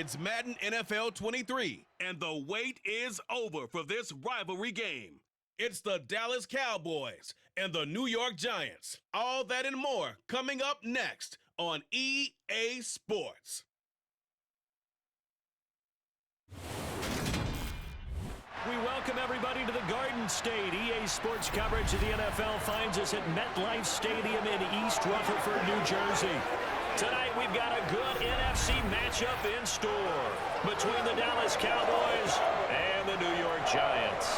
It's Madden NFL 23, and the wait is over for this rivalry game. It's the Dallas Cowboys and the New York Giants. All that and more coming up next on EA Sports. We welcome everybody to the Garden State. EA Sports coverage of the NFL finds us at MetLife Stadium in East Rutherford, New Jersey. Tonight we've got a good NFC matchup in store between the Dallas Cowboys and the New York Giants.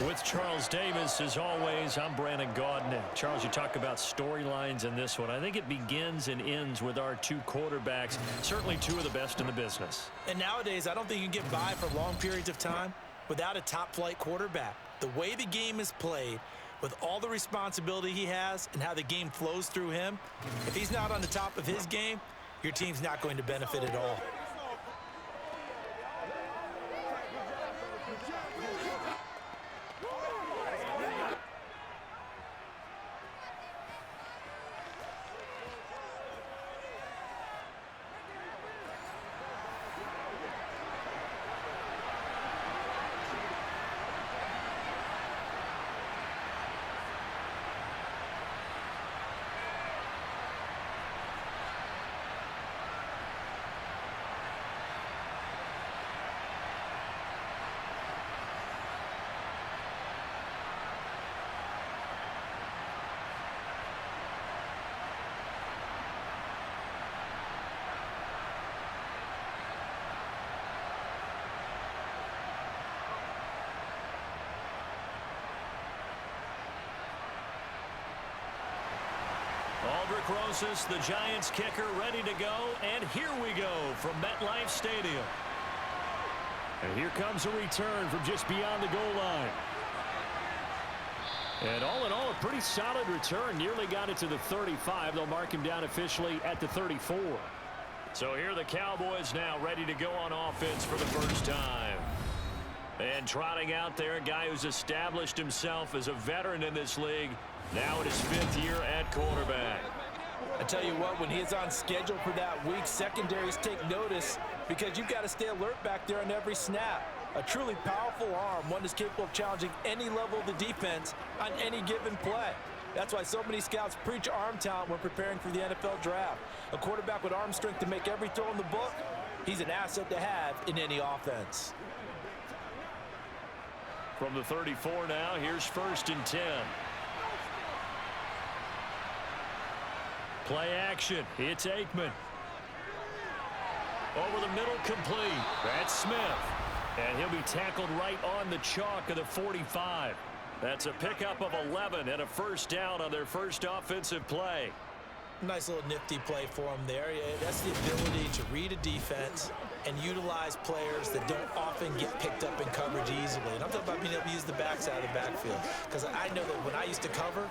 With Charles Davis, as always, I'm Brandon Gaudin. Charles, you talk about storylines in this one. I think it begins and ends with our two quarterbacks, certainly two of the best in the business. And nowadays, I don't think you can get by for long periods of time without a top-flight quarterback. The way the game is played, with all the responsibility he has and how the game flows through him, if he's not on the top of his game, your team's not going to benefit at all. Aldrich Rosas, the Giants kicker, ready to go. And here we go from MetLife Stadium. And here comes a return from just beyond the goal line. And all in all, a pretty solid return. Nearly got it to the 35. They'll mark him down officially at the 34. So here are the Cowboys now ready to go on offense for the first time. And trotting out there, a guy who's established himself as a veteran in this league, now in his 5th year at quarterback. I tell you what, when he's on schedule for that week, secondaries take notice because you've got to stay alert back there on every snap. A truly powerful arm, one that's capable of challenging any level of the defense on any given play. That's why so many scouts preach arm talent when preparing for the NFL draft. A quarterback with arm strength to make every throw in the book, he's an asset to have in any offense. From the 34 now, here's 1st and 10. Play action. It's Aikman. Over the middle, complete. That's Smith. And he'll be tackled right on the chalk of the 45. That's a pickup of 11 and a first down on their first offensive play. Nice little nifty play for him there. That's the ability to read a defense and utilize players that don't often get picked up in coverage easily. And I'm talking about being able to use the backs out of the backfield. Because I know that when I used to cover,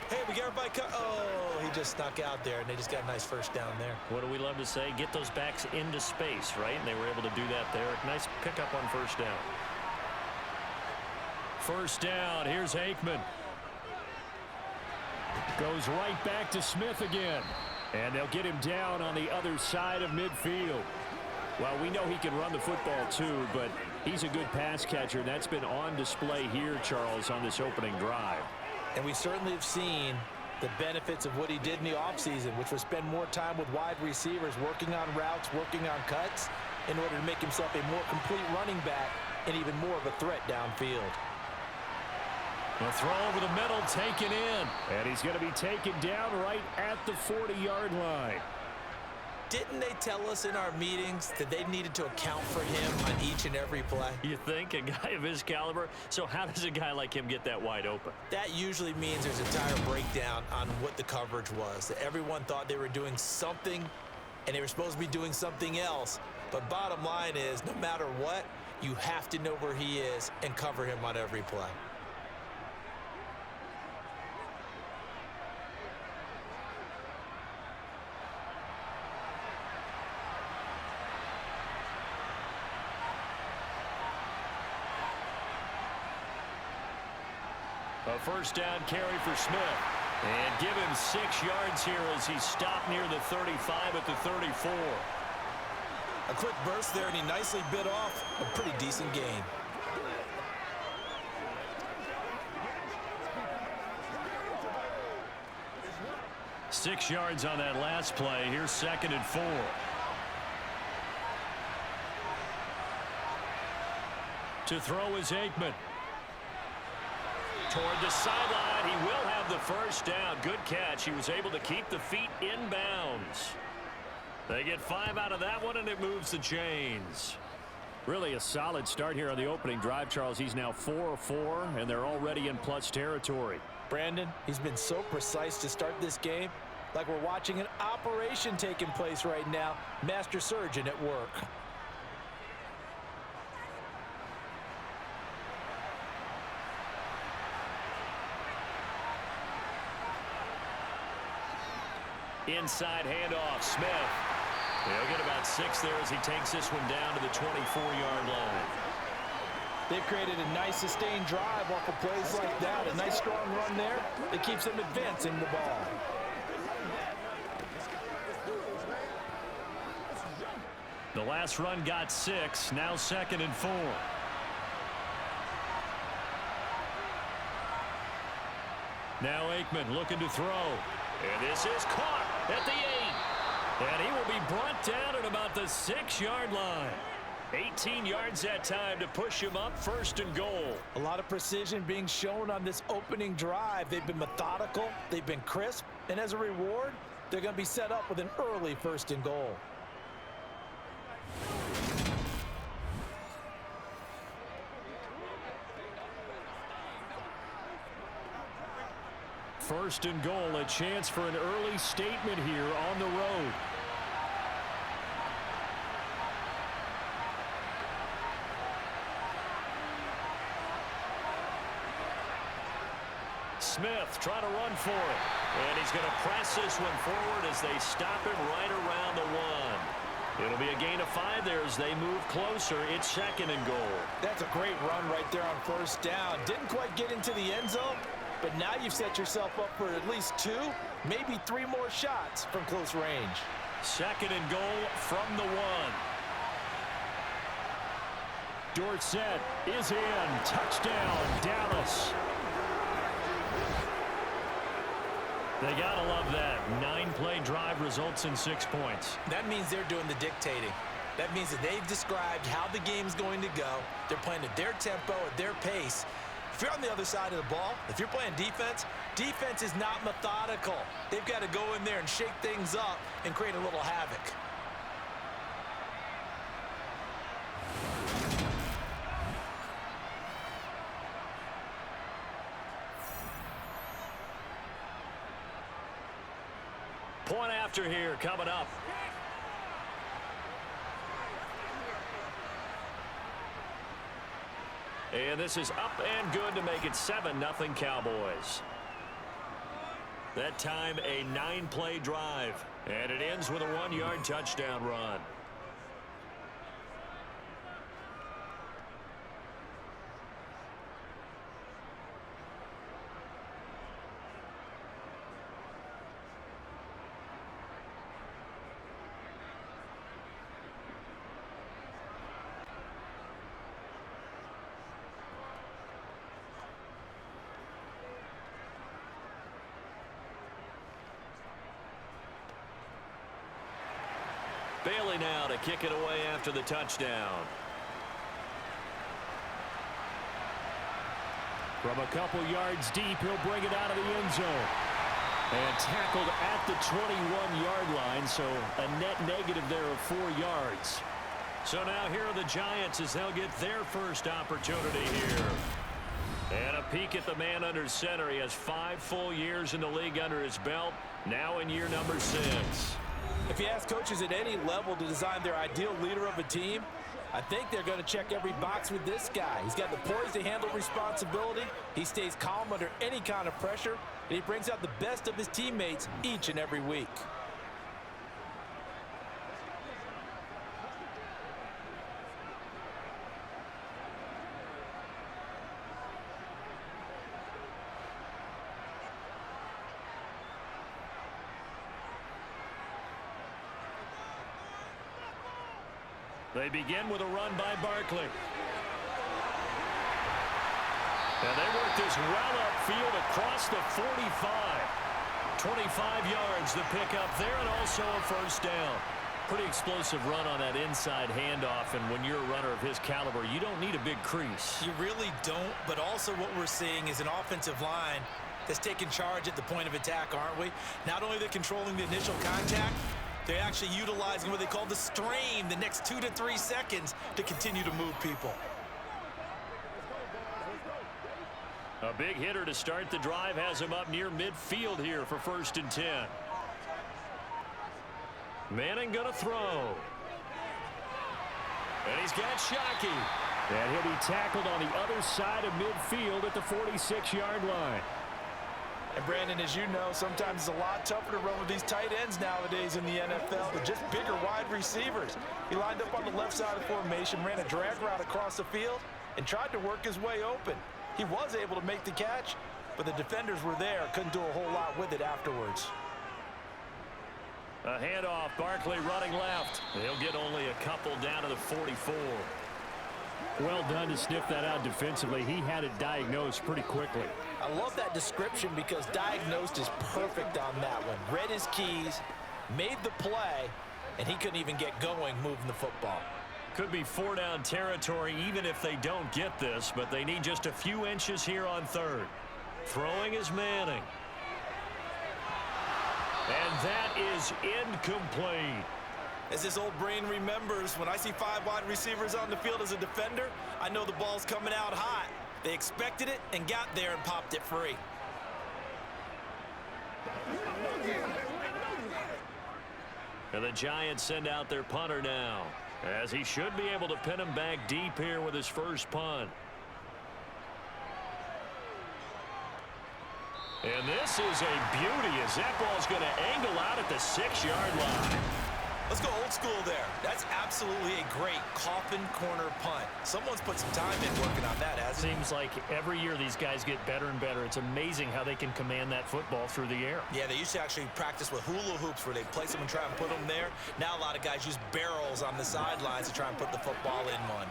hey, we got everybody oh, he just snuck out there, and they just got a nice first down there. What do we love to say? Get those backs into space, right? And they were able to do that there. Nice pickup on first down. First down, here's Aikman. Goes right back to Smith again. And they'll get him down on the other side of midfield. Well, we know he can run the football too, but he's a good pass catcher. And that's been on display here, Charles, on this opening drive. And we certainly have seen the benefits of what he did in the offseason, which was spend more time with wide receivers, working on routes, working on cuts, in order to make himself a more complete running back and even more of a threat downfield. The throw over the middle, taken in. And he's going to be taken down right at the 40-yard line. Didn't they tell us in our meetings that they needed to account for him on each and every play? You think? A guy of his caliber? So how does a guy like him get that wide open? That usually means there's a entire breakdown on what the coverage was. That everyone thought they were doing something, and they were supposed to be doing something else. But bottom line is, no matter what, you have to know where he is and cover him on every play. A first down carry for Smith. And give him 6 yards here as he stopped near the 35 at the 34. A quick burst there, and he nicely bit off a pretty decent gain. Six yards on that last play. Here's 2nd and 4. To throw is Aikman. Toward the sideline. He will have the first down. Good catch. He was able to keep the feet in bounds. They get 5 out of that one, and it moves the chains. Really a solid start here on the opening drive, Charles. He's now 4 of 4, and they're already in plus territory. Brandon, he's been so precise to start this game, like we're watching an operation taking place right now. Master surgeon at work. Inside handoff, Smith. He'll get about 6 there as he takes this one down to the 24-yard line. They've created a nice sustained drive off of plays like that. A nice strong run there that keeps them advancing the ball. The last run got 6. Now 2nd and 4. Now Aikman looking to throw. And this is caught at the 8. And he will be brought down at about the 6-yard line. 18 yards that time to push him up, 1st and goal. A lot of precision being shown on this opening drive. They've been methodical, they've been crisp, and as a reward, they're going to be set up with an early 1st and goal. First and goal, a chance for an early statement here on the road. Smith trying to run for it. And he's going to press this one forward as they stop him right around the 1. It'll be a gain of 5 there as they move closer. It's 2nd and goal. That's a great run right there on 1st down. Didn't quite get into the end zone, but now you've set yourself up for at least 2, maybe 3 more shots from close range. 2nd and goal from the 1. Dorsett is in. Touchdown, Dallas. They got to love that. 9-play drive results in 6 points. That means they're doing the dictating. That means that they've described how the game's going to go. They're playing at their tempo, at their pace. If you're on the other side of the ball, if you're playing defense, defense is not methodical. They've got to go in there and shake things up and create a little havoc. Point after here coming up. And this is up and good to make it 7-0 Cowboys. That time a 9-play drive. And it ends with a 1-yard touchdown run. Bailey now to kick it away after the touchdown. From a couple yards deep, he'll bring it out of the end zone. And tackled at the 21-yard line, so a net negative there of 4 yards. So now here are the Giants as they'll get their first opportunity here. And a peek at the man under center. He has 5 full years in the league under his belt, now in year number 6. If you ask coaches at any level to design their ideal leader of a team, I think they're going to check every box with this guy. He's got the poise to handle responsibility. He stays calm under any kind of pressure, and he brings out the best of his teammates each and every week. They begin with a run by Barkley. And they work this well upfield across the 45. 25 yards the pickup there, and also a first down. Pretty explosive run on that inside handoff, and when you're a runner of his caliber, you don't need a big crease. You really don't, but also what we're seeing is an offensive line that's taking charge at the point of attack, aren't we? Not only are they controlling the initial contact, they're actually utilizing what they call the strain the next 2 to 3 seconds to continue to move people. A big hitter to start the drive has him up near midfield here for 1st and 10. Manning gonna throw. And he's got Shockey. And he'll be tackled on the other side of midfield at the 46-yard line. And Brandon, as you know, sometimes it's a lot tougher to run with these tight ends nowadays in the NFL with just bigger wide receivers. He lined up on the left side of the formation, ran a drag route across the field, and tried to work his way open. He was able to make the catch, but the defenders were there, couldn't do a whole lot with it afterwards. A handoff, Barkley running left. He'll get only a couple down to the 44. Well done to sniff that out defensively. He had it diagnosed pretty quickly. I love that description because diagnosed is perfect on that one. Read his keys, made the play, and he couldn't even get going moving the football. Could be 4-down territory even if they don't get this, but they need just a few inches here on 3rd. Throwing is Manning. And that is incomplete. As his old brain remembers, when I see 5 wide receivers on the field as a defender, I know the ball's coming out hot. They expected it and got there and popped it free. And the Giants send out their punter now, as he should be able to pin him back deep here with his first punt. And this is a beauty as that ball's going to angle out at the 6-yard line. Let's go old school there. That's absolutely a great coffin corner punt. Someone's put some time in working on that, hasn't it? Seems like every year these guys get better and better. It's amazing how they can command that football through the air. Yeah, they used to actually practice with hula hoops where they place them and try and put them there. Now a lot of guys use barrels on the sidelines to try and put the football in one.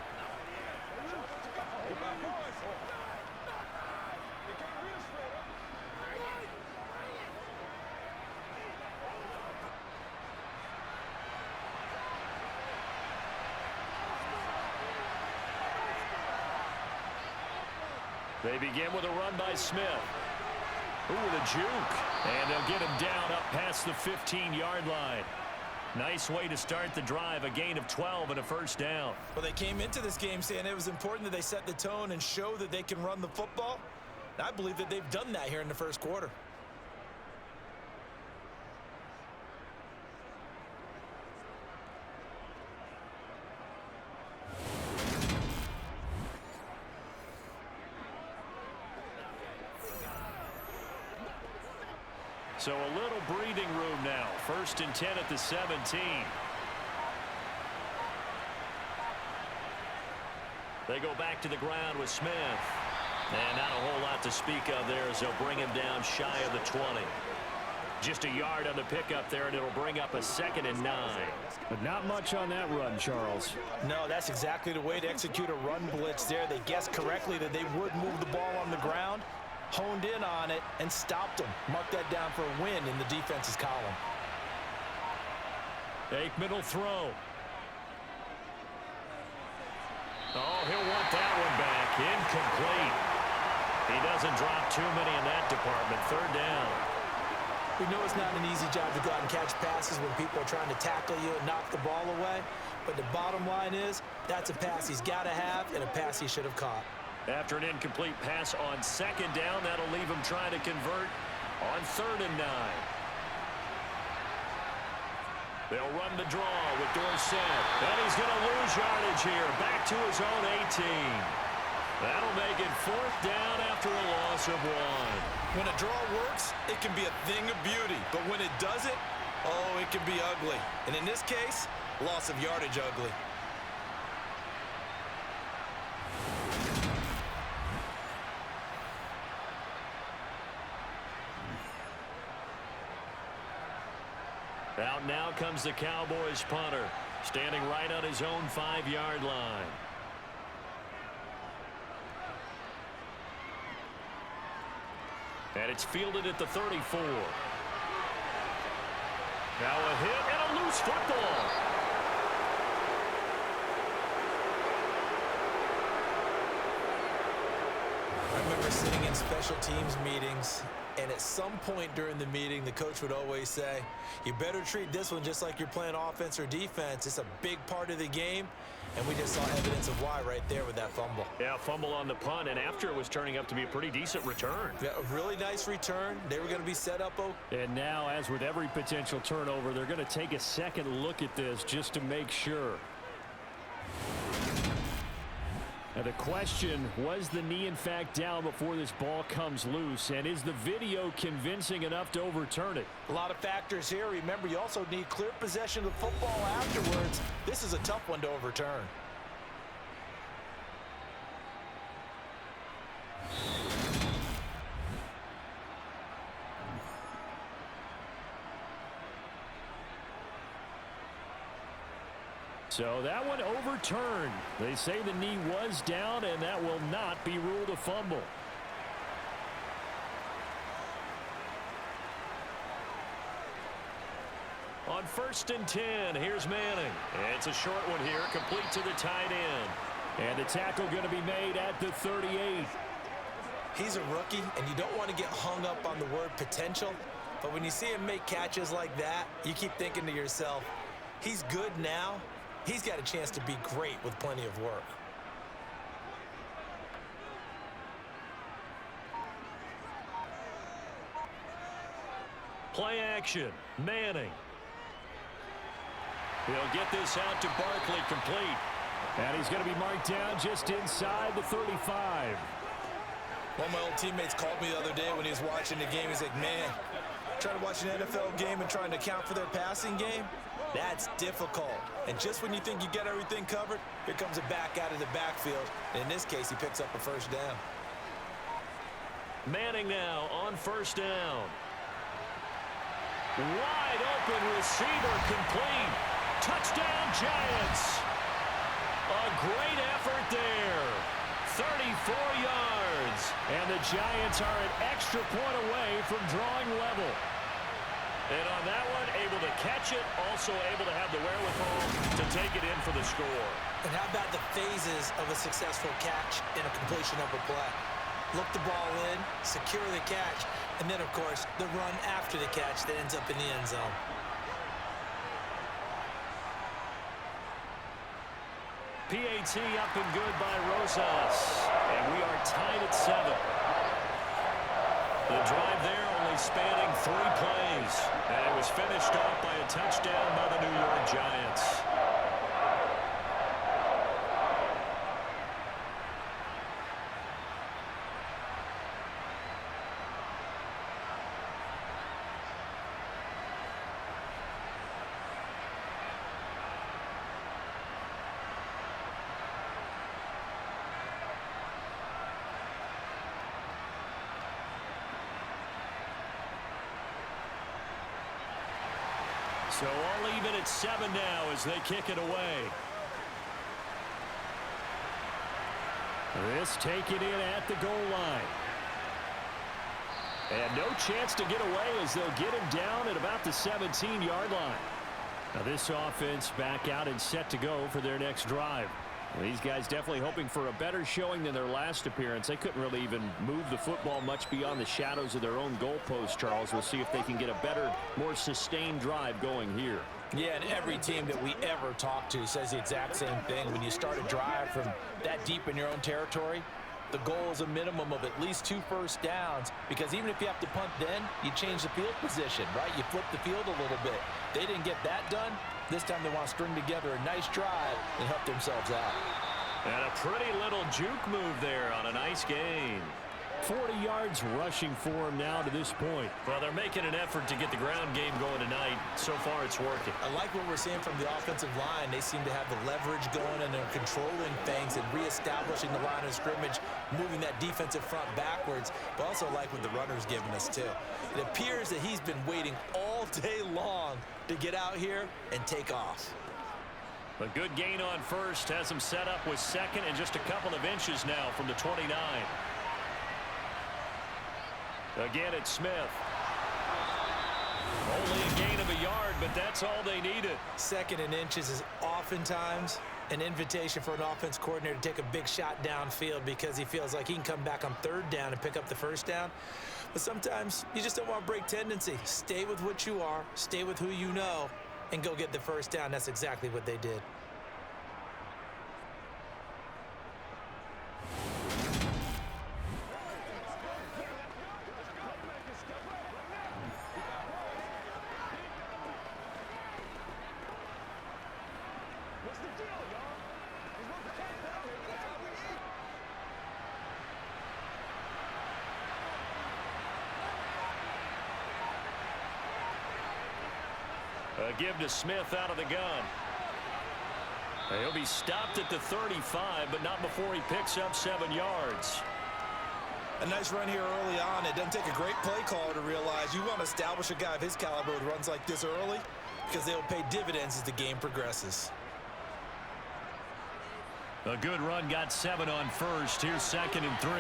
They begin with a run by Smith. Ooh, with a juke. And they'll get him down up past the 15-yard line. Nice way to start the drive. A gain of 12 and a first down. Well, they came into this game saying it was important that they set the tone and show that they can run the football. And I believe that they've done that here in the first quarter. So a little breathing room now. 1st and 10 at the 17. They go back to the ground with Smith. And not a whole lot to speak of there as they'll bring him down shy of the 20. Just a yard on the pickup there, and it'll bring up a 2nd and 9. But not much on that run, Charles. No, that's exactly the way to execute a run blitz there. They guessed correctly that they would move the ball on the ground, honed in on it, and stopped them. Mark that down for a win in the defense's column. Aikman will throw. Oh, he'll want that one back. Incomplete. He doesn't drop too many in that department. 3rd down. We know it's not an easy job to go out and catch passes when people are trying to tackle you and knock the ball away. But the bottom line is, that's a pass he's got to have and a pass he should have caught. After an incomplete pass on 2nd down, that'll leave him trying to convert on 3rd and 9. They'll run the draw with Dorsett. And he's going to lose yardage here. Back to his own 18. That'll make it 4th down after a loss of 1. When a draw works, it can be a thing of beauty. But when it doesn't, oh, it can be ugly. And in this case, loss of yardage ugly. Out now comes the Cowboys punter. standing right on his own 5-yard line. And it's fielded at the 34. Now a hit and a loose football. I remember sitting in special teams meetings, and at some point during the meeting, the coach would always say, you better treat this one just like you're playing offense or defense. It's a big part of the game, and we just saw evidence of why right there with that fumble. Yeah, fumble on the punt, and after it was turning up to be a pretty decent return. Yeah, a really nice return. They were going to be set up. And now, as with every potential turnover, they're going to take a second look at this just to make sure. Now the question, was the knee in fact down before this ball comes loose? And is the video convincing enough to overturn it? A lot of factors here. Remember, you also need clear possession of the football afterwards. This is a tough one to overturn. So that one overturned. They say the knee was down, and that will not be ruled a fumble. On 1st and 10, here's Manning. It's a short one here, complete to the tight end. And the tackle going to be made at the 38. He's a rookie, and you don't want to get hung up on the word potential. But when you see him make catches like that, you keep thinking to yourself, he's good now. He's got a chance to be great with plenty of work. Play action. Manning. He'll get this out to Barkley, complete. And he's going to be marked down just inside the 35. One of my old teammates called me the other day when he was watching the game. He's like, man, trying to watch an NFL game and trying to account for their passing game? That's difficult. And just when you think you get everything covered, here comes a back out of the backfield. And in this case, he picks up a first down. Manning now on 1st down. Wide open receiver, complete. Touchdown, Giants. A great effort there. 34 yards. And the Giants are an extra point away from drawing level. And on that one, able to catch it, also able to have the wherewithal to take it in for the score. And how about the phases of a successful catch and a completion of a play? Look the ball in, secure the catch, and then, of course, the run after the catch that ends up in the end zone. PAT up and good by Rosas. And we are tied at 7. The drive there only spanning 3 plays. And it was finished off by a touchdown by the New York Giants. So all even at 7 now as they kick it away. This taken in at the goal line. And no chance to get away as they'll get him down at about the 17-yard line. Now this offense back out and set to go for their next drive. These guys definitely hoping for a better showing than their last appearance. They couldn't really even move the football much beyond the shadows of their own goalpost, Charles. We'll see if they can get a better, more sustained drive going here. Yeah, and every team that we ever talk to says the exact same thing. When you start a drive from that deep in your own territory, the goal is a minimum of at least 2 first downs, because even if you have to punt then, you change the field position, right? You flip the field a little bit. They didn't get that done. This time they want to string together a nice drive and help themselves out. And a pretty little juke move there on a nice gain. 40 yards rushing for him now to this point. Well, they're making an effort to get the ground game going tonight. So far, it's working. I like what we're seeing from the offensive line. They seem to have the leverage going, and they're controlling things and reestablishing the line of scrimmage, moving that defensive front backwards, but also like what the runner's giving us, too. It appears that he's been waiting all day long to get out here and take off. A good gain on first has him set up with second and just a couple of inches now from the 29. Again, it's Smith. Only a gain of a yard, but that's all they needed. Second and inches is oftentimes an invitation for an offense coordinator to take a big shot downfield because he feels like he can come back on third down and pick up the first down. But sometimes you just don't want to break tendency. Stay with what you are, stay with who you know, and go get the first down. That's exactly what they did. Give to Smith out of the gun. He'll be stopped at the 35, but not before he picks up 7 yards. A nice run here early on. It doesn't take a great play caller to realize you want to establish a guy of his caliber with runs like this early because they will pay dividends as the game progresses. A good run, got 7 on first. Here's 2nd and 3.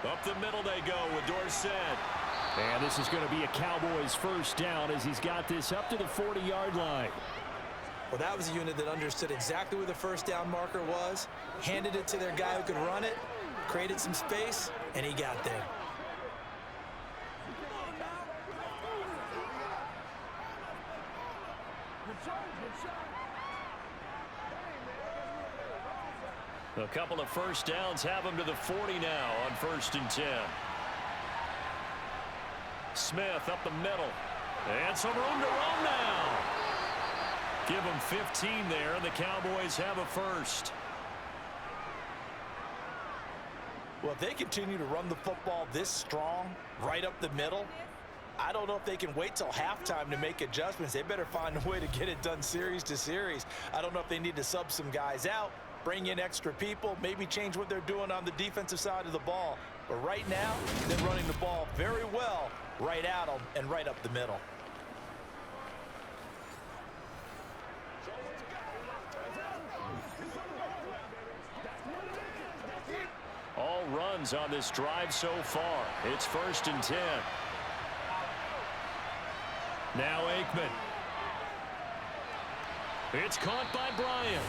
Up the middle they go with Dorsett. And this is going to be a Cowboys first down as he's got this up to the 40-yard line. Well, that was a unit that understood exactly where the first down marker was, handed it to their guy who could run it, created some space, and he got there. A couple of first downs have him to the 40 now on 1st and 10. Smith up the middle. And some room to run now. Give him 15 there, and the Cowboys have a first. Well, if they continue to run the football this strong, right up the middle, I don't know if they can wait till halftime to make adjustments. They better find a way to get it done series to series. I don't know if they need to sub some guys out, bring in extra people, maybe change what they're doing on the defensive side of the ball. But right now, they're running the ball very well right at them and right up the middle. All runs on this drive so far. It's 1st and 10. Now Aikman. It's caught by Bryant.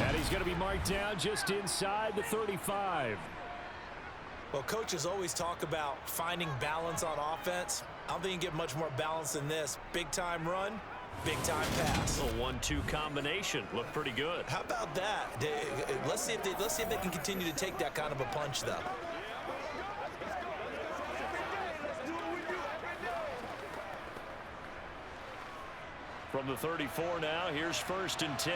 And he's going to be marked down just inside the 35. Well, coaches always talk about finding balance on offense. I don't think you can get much more balance than this. Big-time run, big-time pass. A 1-2 combination. Looked pretty good. How about that? Let's see if they can continue to take that kind of a punch, though. From the 34 now, here's 1st and 10.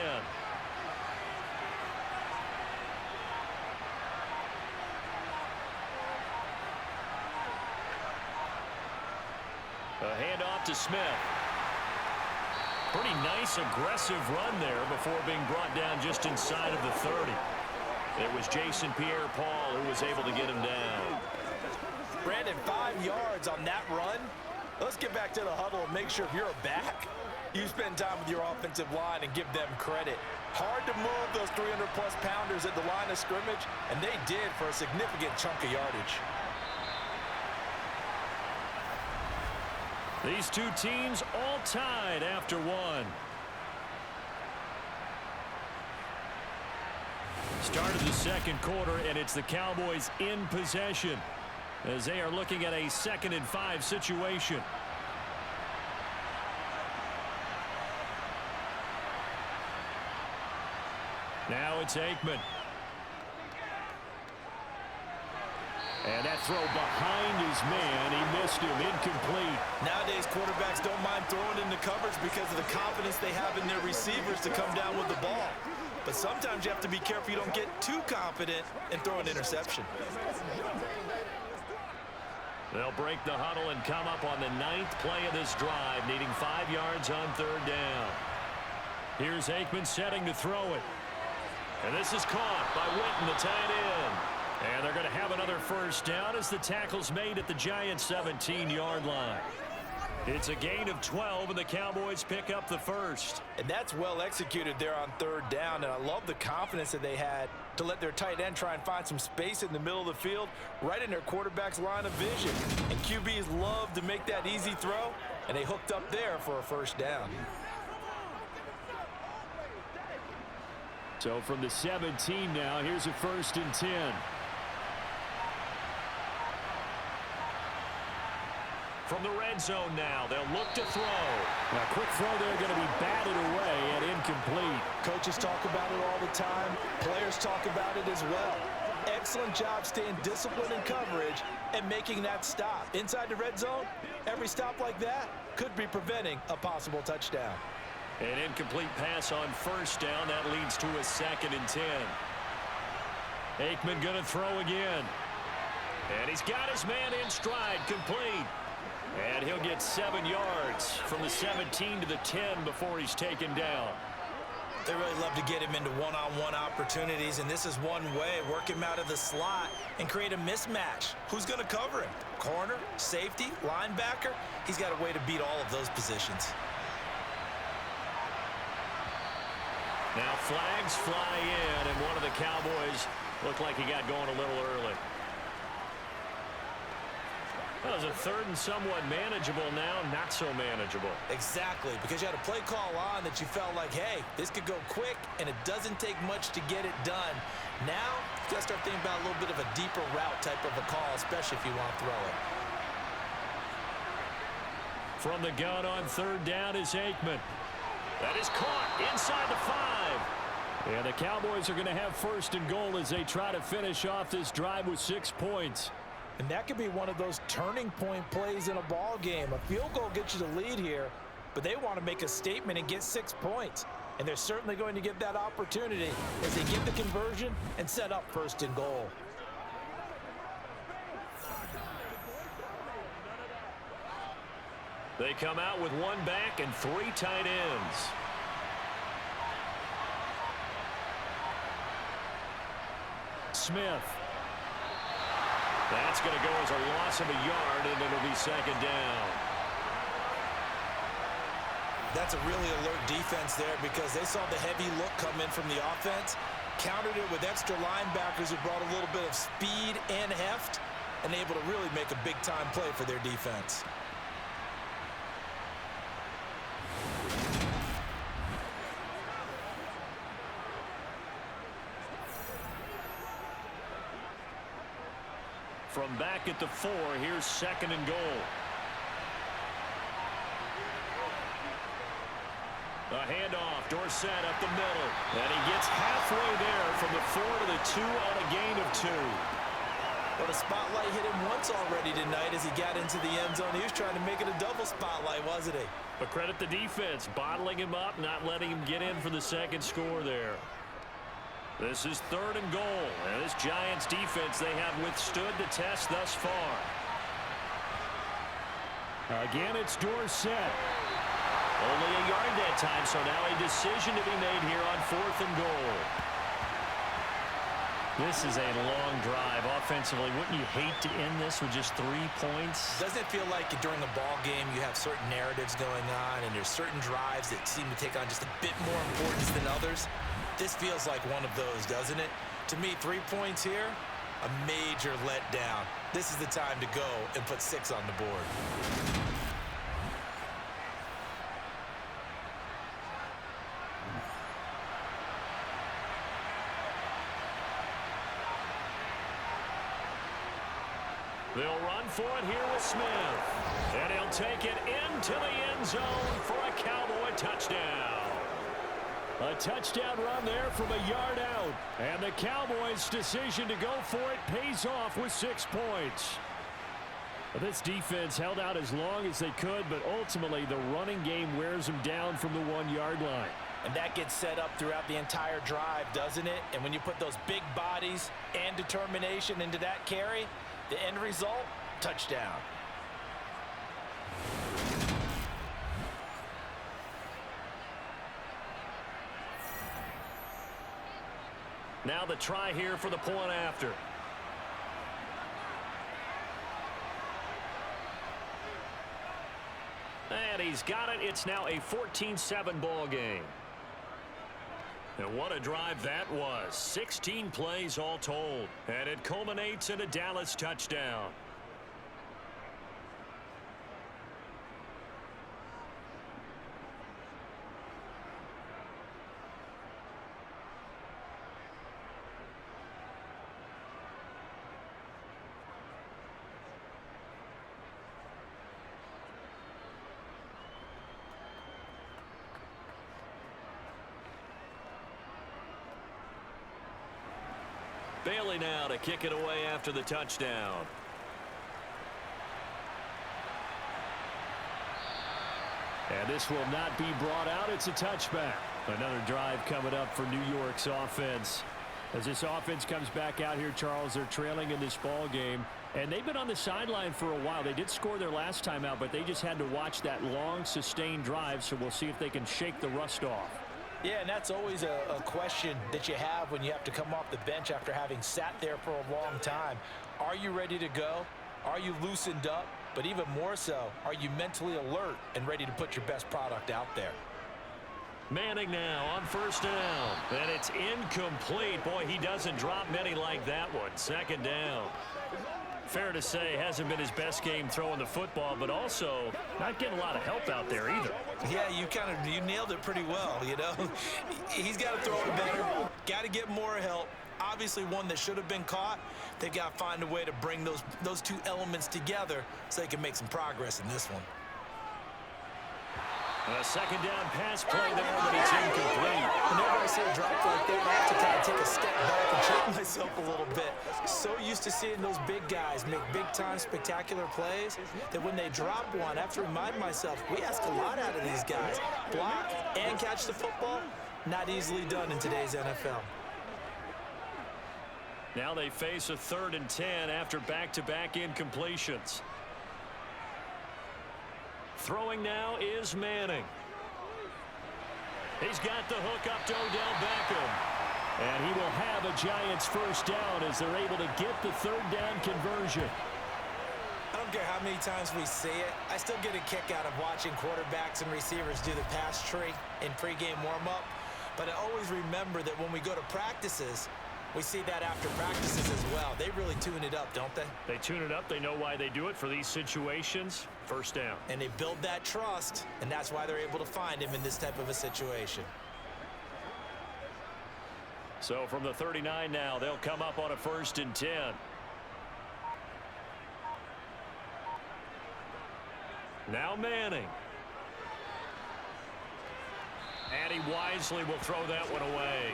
A handoff to Smith. Pretty nice, aggressive run there before being brought down just inside of the 30. It was Jason Pierre-Paul who was able to get him down. Brandon, 5 yards on that run. Let's get back to the huddle and make sure if you're a back, you spend time with your offensive line and give them credit. Hard to move those 300-plus pounders at the line of scrimmage, and they did for a significant chunk of yardage. These two teams all tied after one. Start of the second quarter, and it's the Cowboys in possession as they are looking at a 2nd and 5 situation. Now it's Aikman. And that throw behind his man, he missed him, incomplete. Nowadays, quarterbacks don't mind throwing into coverage because of the confidence they have in their receivers to come down with the ball. But sometimes you have to be careful you don't get too confident and throw an interception. They'll break the huddle and come up on the 9th play of this drive, needing 5 yards on 3rd down. Here's Aikman setting to throw it. And this is caught by Witten, the tight end. And they're going to have another first down as the tackle's made at the Giants' 17-yard line. It's a gain of 12, and the Cowboys pick up the first. And that's well executed there on third down, and I love the confidence that they had to let their tight end try and find some space in the middle of the field, right in their quarterback's line of vision. And QBs love to make that easy throw, and they hooked up there for a first down. So from the 17 now, here's a 1st and 10. From the red zone now, they'll look to throw. Now, quick throw there, going to be batted away and incomplete. Coaches talk about it all the time. Players talk about it as well. Excellent job staying disciplined in coverage and making that stop. Inside the red zone, every stop like that could be preventing a possible touchdown. An incomplete pass on first down. That leads to a 2nd and 10. Aikman going to throw again. And he's got his man in stride, complete. And he'll get 7 yards from the 17 to the 10 before he's taken down. They really love to get him into one-on-one opportunities, and this is one way. Work him out of the slot and create a mismatch. Who's going to cover him? Corner, safety, linebacker? He's got a way to beat all of those positions. Now flags fly in, and one of the Cowboys looked like he got going a little early. That was a 3rd and somewhat manageable, now not so manageable. Exactly, because you had a play call on that you felt like, hey, this could go quick, and it doesn't take much to get it done. Now, you got to start thinking about a little bit of a deeper route type of a call, especially if you want to throw it. From the gun on 3rd down is Aikman. That is caught inside the 5. And the Cowboys are going to have 1st and goal as they try to finish off this drive with 6 points. And that could be one of those turning point plays in a ball game. A field goal gets you the lead here, but they want to make a statement and get 6 points. And they're certainly going to get that opportunity as they get the conversion and set up 1st and goal. They come out with 1 back and 3 tight ends. Smith. That's going to go as a loss of a yard, and it'll be 2nd down. That's a really alert defense there because they saw the heavy look come in from the offense, countered it with extra linebackers who brought a little bit of speed and heft, and able to really make a big-time play for their defense. From back at the 4, here's 2nd and goal. A handoff, Dorsett up the middle. And he gets halfway there from the 4 to the 2 on a gain of 2. Well, the spotlight hit him once already tonight as he got into the end zone. He was trying to make it a double spotlight, wasn't he? But credit the defense, bottling him up, not letting him get in for the 2nd score there. This is 3rd and goal, and this Giants defense, they have withstood the test thus far. Again, it's Dorsett. Only a yard that time, so now a decision to be made here on 4th and goal. This is a long drive offensively. Wouldn't you hate to end this with just 3 points? Doesn't it feel like during a ball game you have certain narratives going on and there's certain drives that seem to take on just a bit more importance than others? This feels like one of those, doesn't it? To me, 3 points here, a major letdown. This is the time to go and put 6 on the board. They'll run for it here with Smith. And he'll take it into the end zone for a Cowboy touchdown. A touchdown run there from a yard out. And the Cowboys' decision to go for it pays off with 6 points. This defense held out as long as they could, but ultimately the running game wears them down from the 1 yard line. And that gets set up throughout the entire drive, doesn't it? And when you put those big bodies and determination into that carry, the end result, touchdown. Now the try here for the point after. And he's got it. It's now a 14-7 ball game. And what a drive that was. 16 plays all told. And it culminates in a Dallas touchdown. Bailey now to kick it away after the touchdown. And this will not be brought out. It's a touchback. Another drive coming up for New York's offense. As this offense comes back out here, Charles, they're trailing in this ball game. And they've been on the sideline for a while. They did score their last time out, but they just had to watch that long, sustained drive. So we'll see if they can shake the rust off. Yeah, and that's always a question that you have when you have to come off the bench after having sat there for a long time. Are you ready to go? Are you loosened up? But even more so, are you mentally alert and ready to put your best product out there? Manning now on first down. And it's incomplete. Boy, he doesn't drop many like that one. Second down. Fair to say, hasn't been his best game throwing the football, but also not getting a lot of help out there either. Yeah, you nailed it pretty well, you know. He's got to throw it better, got to get more help. Obviously one that should have been caught. They've got to find a way to bring those two elements together so they can make some progress in this one. A second down pass play there, but it's incomplete. Whenever I see a drop like that, I have to kind of take a step back and check myself a little bit. So used to seeing those big guys make big-time spectacular plays that when they drop one, I have to remind myself, we ask a lot out of these guys. Block and catch the football, not easily done in today's NFL. Now they face a 3rd and 10 after back-to-back incompletions. Throwing now is Manning. He's got the hook up to Odell Beckham. And he will have a Giants first down as they're able to get the 3rd down conversion. I don't care how many times we see it. I still get a kick out of watching quarterbacks and receivers do the pass tree in pregame warm-up. But I always remember that when we go to practices, we see that after practices as well. They really tune it up, don't they? They tune it up. They know why they do it for these situations. First down. And they build that trust, and that's why they're able to find him in this type of a situation. So from the 39 now, they'll come up on a 1st and 10. Now Manning. And he wisely will throw that one away.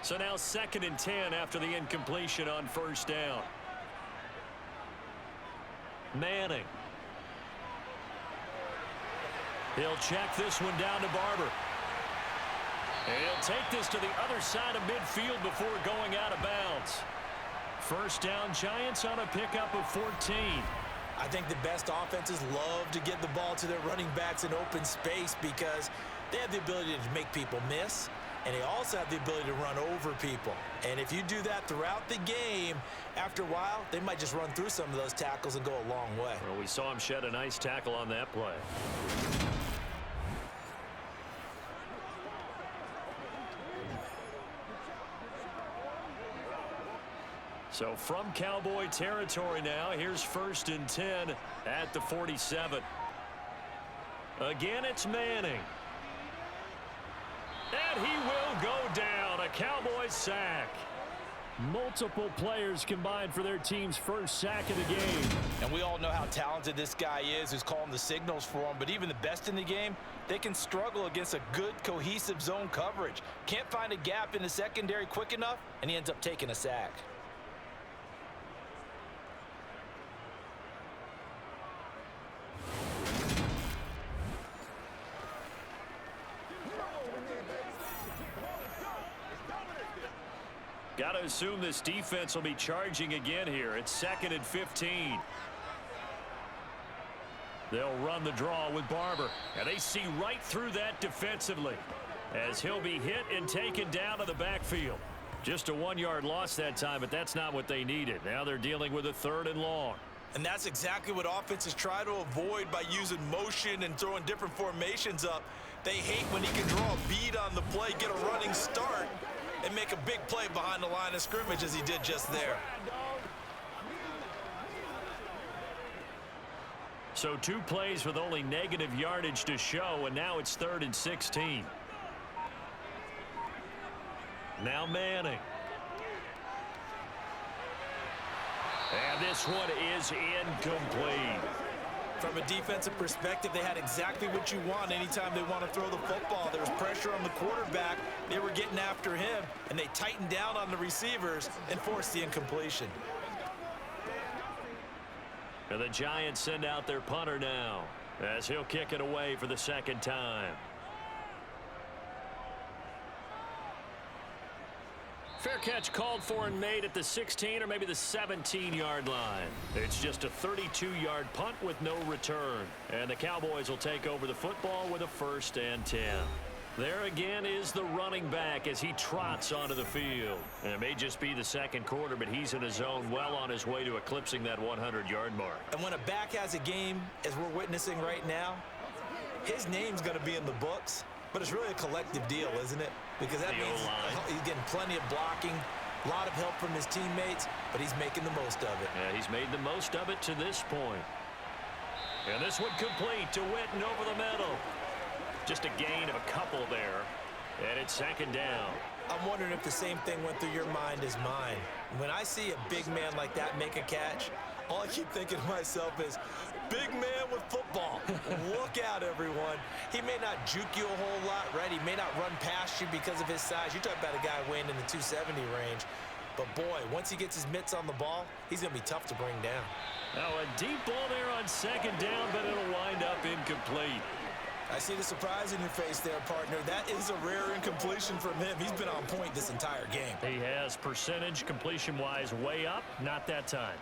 So now 2nd and 10 after the incompletion on first down. Manning. He'll check this one down to Barber. And he'll take this to the other side of midfield before going out of bounds. First down, Giants on a pickup of 14. I think the best offenses love to get the ball to their running backs in open space because they have the ability to make people miss, and they also have the ability to run over people. And if you do that throughout the game, after a while, they might just run through some of those tackles and go a long way. Well, we saw him shed a nice tackle on that play. So from Cowboy territory now, here's 1st and 10 at the 47. Again, it's Manning. And he will go down. A Cowboys sack. Multiple players combined for their team's first sack of the game. And we all know how talented this guy is who's calling the signals for him. But even the best in the game, they can struggle against a good, cohesive zone coverage. Can't find a gap in the secondary quick enough, and he ends up taking a sack. Got to assume this defense will be charging again here. It's 2nd and 15. They'll run the draw with Barber. And they see right through that defensively as he'll be hit and taken down to the backfield. Just a 1-yard loss that time, but that's not what they needed. Now they're dealing with a 3rd and long. And that's exactly what offenses try to avoid by using motion and throwing different formations up. They hate when he can draw a bead on the play, get a running start, and make a big play behind the line of scrimmage as he did just there. So 2 plays with only negative yardage to show, and now it's 3rd and 16. Now Manning. And this one is incomplete. From a defensive perspective, they had exactly what you want anytime they want to throw the football. There was pressure on the quarterback. They were getting after him, and they tightened down on the receivers and forced the incompletion. And the Giants send out their punter now as he'll kick it away for the 2nd time. Fair catch called for and made at the 16 or maybe the 17-yard line. It's just a 32-yard punt with no return. And the Cowboys will take over the football with a 1st and 10. There again is the running back as he trots onto the field. And it may just be the 2nd quarter, but he's in his zone, well on his way to eclipsing that 100-yard mark. And when a back has a game, as we're witnessing right now, his name's going to be in the books. But it's really a collective deal, isn't it? Because that means he's getting plenty of blocking, a lot of help from his teammates, but he's making the most of it. Yeah, he's made the most of it to this point. And this one complete to Witten over the middle. Just a gain of a couple there. And it's 2nd down. I'm wondering if the same thing went through your mind as mine. When I see a big man like that make a catch, all I keep thinking to myself is, big man with football. Look out, everyone. He may not juke you a whole lot, right? He may not run past you because of his size. You're talking about a guy weighing in the 270 range. But, boy, once he gets his mitts on the ball, he's going to be tough to bring down. Now a deep ball there on 2nd down, but it'll wind up incomplete. I see the surprise in your face there, partner. That is a rare incompletion from him. He's been on point this entire game. He has percentage completion-wise way up, not that time.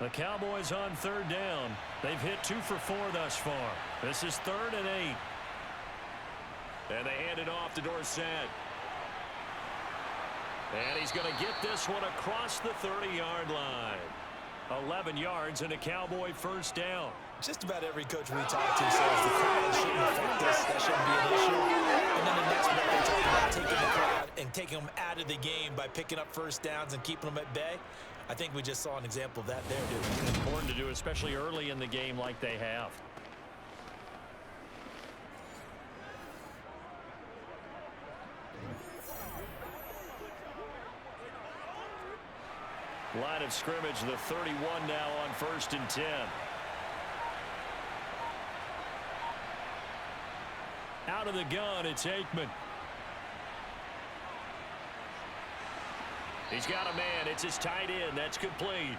The Cowboys on 3rd down. They've hit 2 for 4 thus far. This is 3rd and 8. And they hand it off to Dorsett. And he's going to get this one across the 30-yard line. 11 yards and a Cowboy 1st down. Just about every coach we talk to says the crowd shouldn't affect us. That shouldn't be an issue. And then the next minute they talk about taking the crowd and taking them out of the game by picking up 1st downs and keeping them at bay. I think we just saw an example of that there, dude. It's important to do, especially early in the game like they have. Line of scrimmage, the 31 now on 1st and 10. Out of the gun, it's Aikman. He's got a man. It's his tight end. That's complete.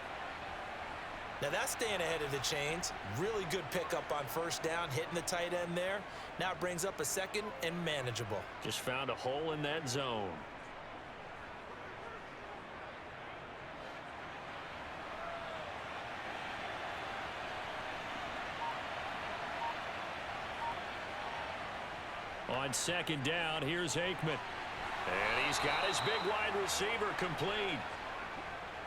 Now that's staying ahead of the chains. Really good pickup on 1st down, hitting the tight end there. Now it brings up a 2nd and manageable. Just found a hole in that zone. On 2nd down, here's Aikman. And he's got his big wide receiver complete.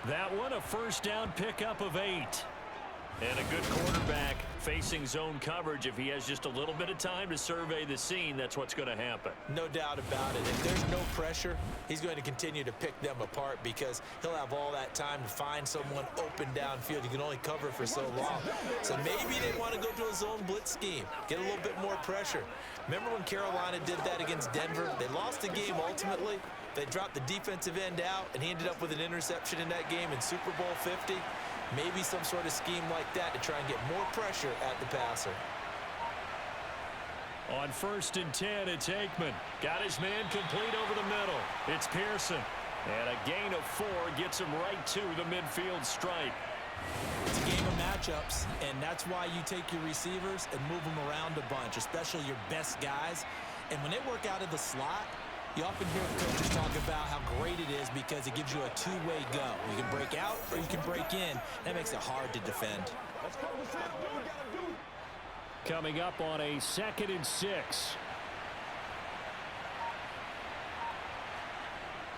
That one, a 1st down pickup of 8. And a good quarterback facing zone coverage. If he has just a little bit of time to survey the scene, that's what's going to happen. No doubt about it. If there's no pressure, he's going to continue to pick them apart because he'll have all that time to find someone open downfield. He can only cover for so long. So maybe they want to go to a zone blitz scheme, get a little bit more pressure. Remember when Carolina did that against Denver? They lost the game ultimately. They dropped the defensive end out, and he ended up with an interception in that game in Super Bowl 50. Maybe some sort of scheme like that to try and get more pressure at the passer. On 1st and 10, it's Aikman. Got his man complete over the middle. It's Pearson. And a gain of 4 gets him right to the midfield stripe. It's a game of matchups, and that's why you take your receivers and move them around a bunch, especially your best guys. And when they work out of the slot, You often hear coaches talk about how great it is because it gives you a two-way go. You can break out or you can break in. That makes it hard to defend. Coming up on a 2nd and 6.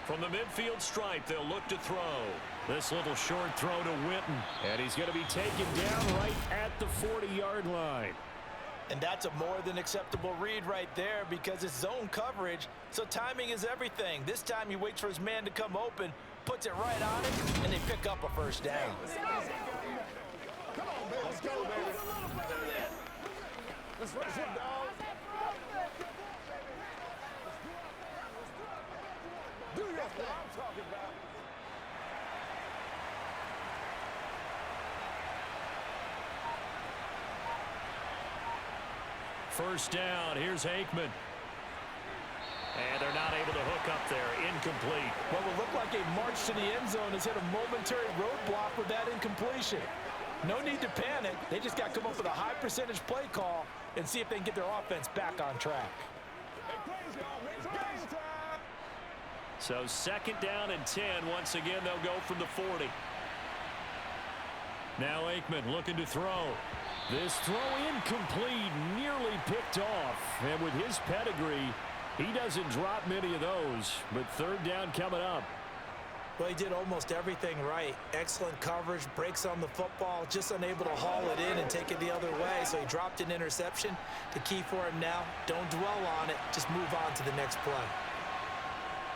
From the midfield stripe, they'll look to throw. This little short throw to Witten. And he's going to be taken down right at the 40-yard line. And that's a more than acceptable read right there because it's zone coverage, so timing is everything. This time he waits for his man to come open, puts it right on it, and they pick up a first down. Come on, baby. Let's go, baby. Let's rush it, dog. Do your thing. I'm talking about. First down, here's Aikman. And they're not able to hook up there. Incomplete. What will look like a march to the end zone has hit a momentary roadblock with that incompletion. No need to panic. They just got to come up with a high percentage play call and see if they can get their offense back on track. So 2nd down and 10. Once again, they'll go from the 40. Now Aikman looking to throw. This throw incomplete, nearly picked off. And with his pedigree, he doesn't drop many of those. But 3rd down coming up. Well, he did almost everything right. Excellent coverage, breaks on the football, just unable to haul it in and take it the other way. So he dropped an interception. The key for him now, don't dwell on it. Just move on to the next play.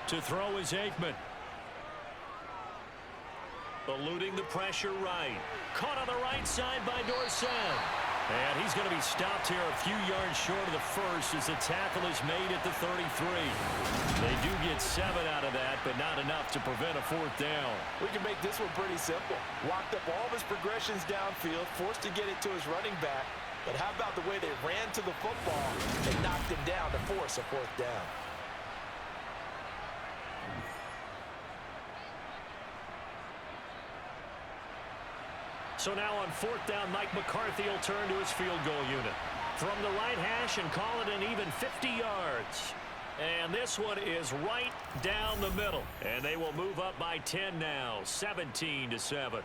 To throw is Aikman. Eluding the pressure right. Caught on the right side by Dorsett. And he's going to be stopped here a few yards short of the first as the tackle is made at the 33. They do get 7 out of that, but not enough to prevent a 4th down. We can make this one pretty simple. Walked up all of his progressions downfield, forced to get it to his running back. But how about the way they ran to the football and knocked him down to force a 4th down? So now on 4th down, Mike McCarthy will turn to his field goal unit. From the right hash and call it an even 50 yards. And this one is right down the middle. And they will move up by 10 now, 17-7.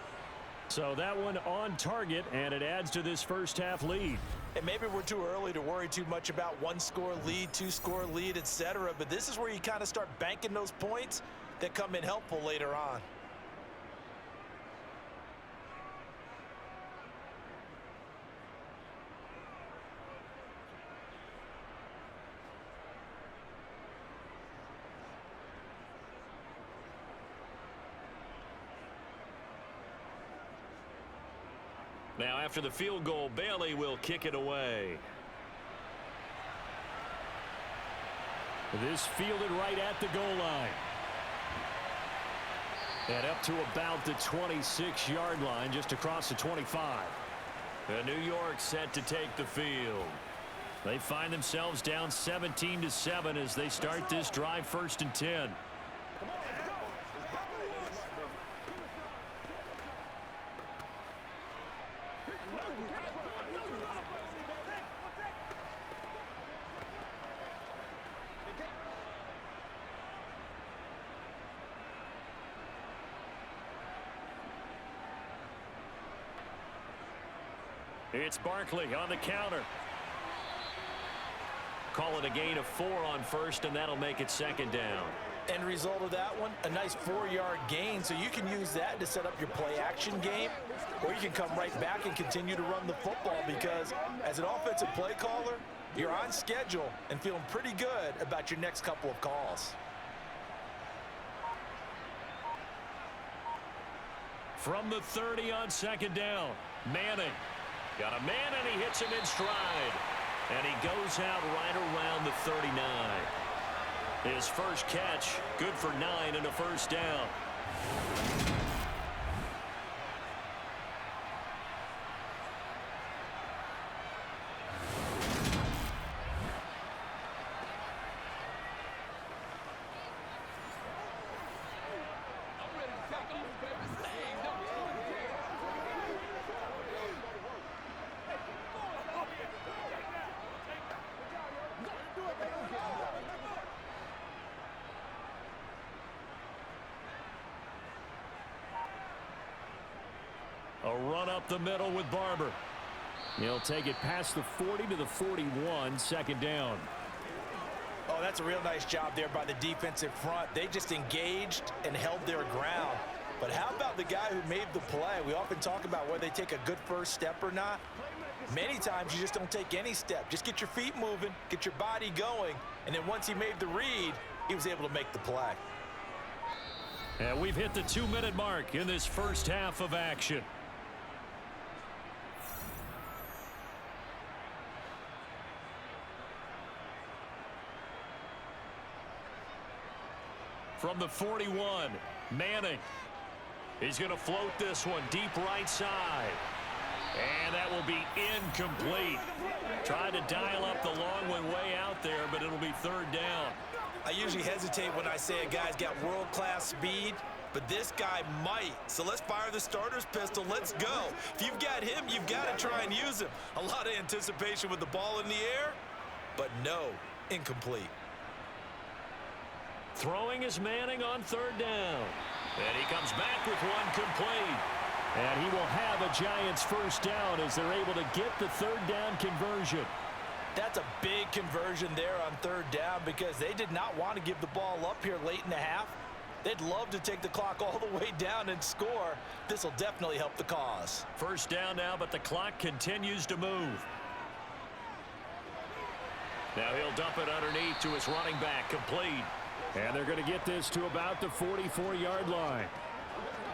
So that one on target, and it adds to this first half lead. And maybe we're too early to worry too much about 1-score lead, 2-score lead, etc. But this is where you kind of start banking those points that come in helpful later on. Now after the field goal, Bailey will kick it away. This fielded right at the goal line. And up to about the 26-yard line, just across the 25. And New York set to take the field. They find themselves down 17-7 as they start this drive 1st and 10. It's Barkley on the counter. Call it a gain of 4 on 1st, and that'll make it 2nd down. End result of that one, a nice 4-yard gain, so you can use that to set up your play-action game, or you can come right back and continue to run the football because as an offensive play caller, you're on schedule and feeling pretty good about your next couple of calls. From the 30 on 2nd down, Manning. Got a man, and he hits him in stride. And he goes out right around the 39. His first catch, good for 9 and a first down. up the middle with Barber. He'll take it past the 40 to the 41, second down. Oh, that's a real nice job there by the defensive front. They just engaged and held their ground. But how about the guy who made the play? We often talk about whether they take a good first step or not. Many times you just don't take any step. Just get your feet moving, get your body going, and then once he made the read, he was able to make the play. And we've hit the 2-minute mark in this first half of action. From the 41, Manning. He's going to float this one deep right side. And that will be incomplete. Trying to dial up the long one way out there, but it'll be third down. I usually hesitate when I say a guy's got world-class speed, but this guy might. So let's fire the starter's pistol. Let's go. If you've got him, you've got to try and use him. A lot of anticipation with the ball in the air, but no, incomplete. Throwing is Manning on third down. And he comes back with one complete. And he will have a Giants first down as they're able to get the third down conversion. That's a big conversion there on third down because they did not want to give the ball up here late in the half. They'd love to take the clock all the way down and score. This will definitely help the cause. First down now, but the clock continues to move. Now he'll dump it underneath to his running back, complete. And they're going to get this to about the 44-yard line.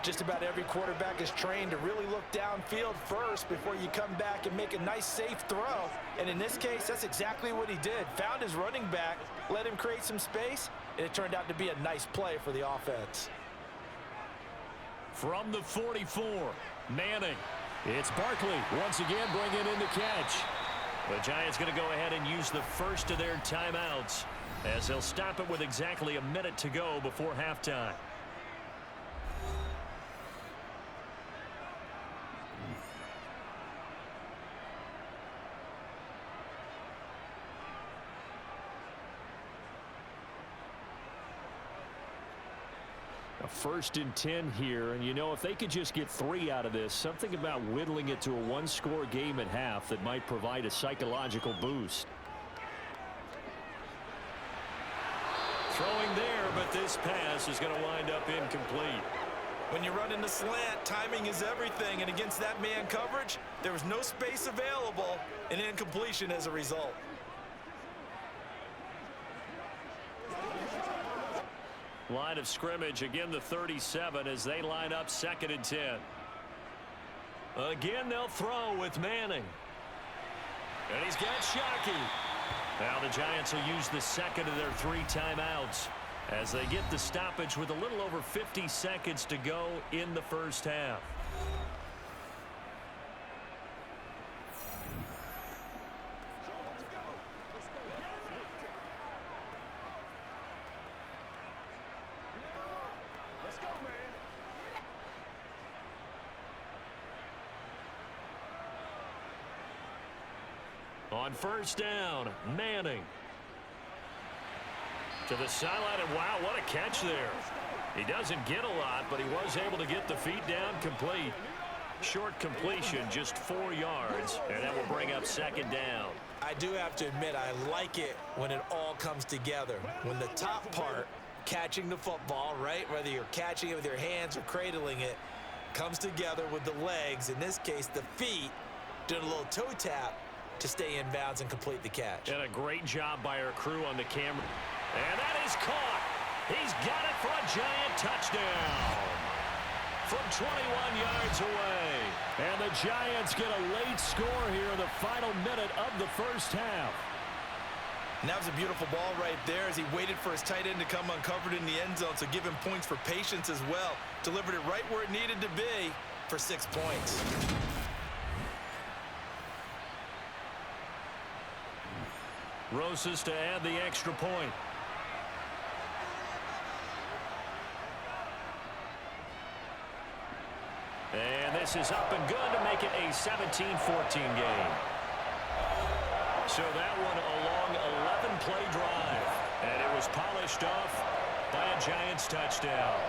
Just about every quarterback is trained to really look downfield first before you come back and make a nice, safe throw. And in this case, that's exactly what he did. Found his running back, let him create some space, and it turned out to be a nice play for the offense. From the 44, Manning. It's Barkley once again bringing in the catch. The Giants going to go ahead and use the first of their timeouts as they'll stop it with exactly a minute to go before halftime. A 1st and 10 here, and you know, if they could just get 3 out of this, something about whittling it to a one-score game at half that might provide a psychological boost. Throwing there, but this pass is going to wind up incomplete. When you run in the slant, timing is everything, and against that man coverage, there was no space available, and incompletion as a result. Line of scrimmage, again the 37 as they line up 2nd and 10. Again, they'll throw with Manning. And he's got Shockey. Now the Giants will use the second of their 3 timeouts as they get the stoppage with a little over 50 seconds to go in the first half. On first down, Manning. To the sideline, and wow, what a catch there. He doesn't get a lot, but he was able to get the feet down complete. Short completion, just 4 yards, and that will bring up 2nd down. I do have to admit, I like it when it all comes together. When the top part, catching the football, right, whether you're catching it with your hands or cradling it, comes together with the legs, in this case the feet, doing a little toe tap to stay in bounds and complete the catch. And a great job by our crew on the camera. And that is caught. He's got it for a Giant touchdown from 21 yards away. And the Giants get a late score here in the final minute of the first half. And that was a beautiful ball right there as he waited for his tight end to come uncovered in the end zone, so give him points for patience as well. Delivered it right where it needed to be for 6 points. Rosas to add the extra point. And this is up and good to make it a 17-14 game. So that one a long 11-play drive. And it was polished off by a Giants touchdown.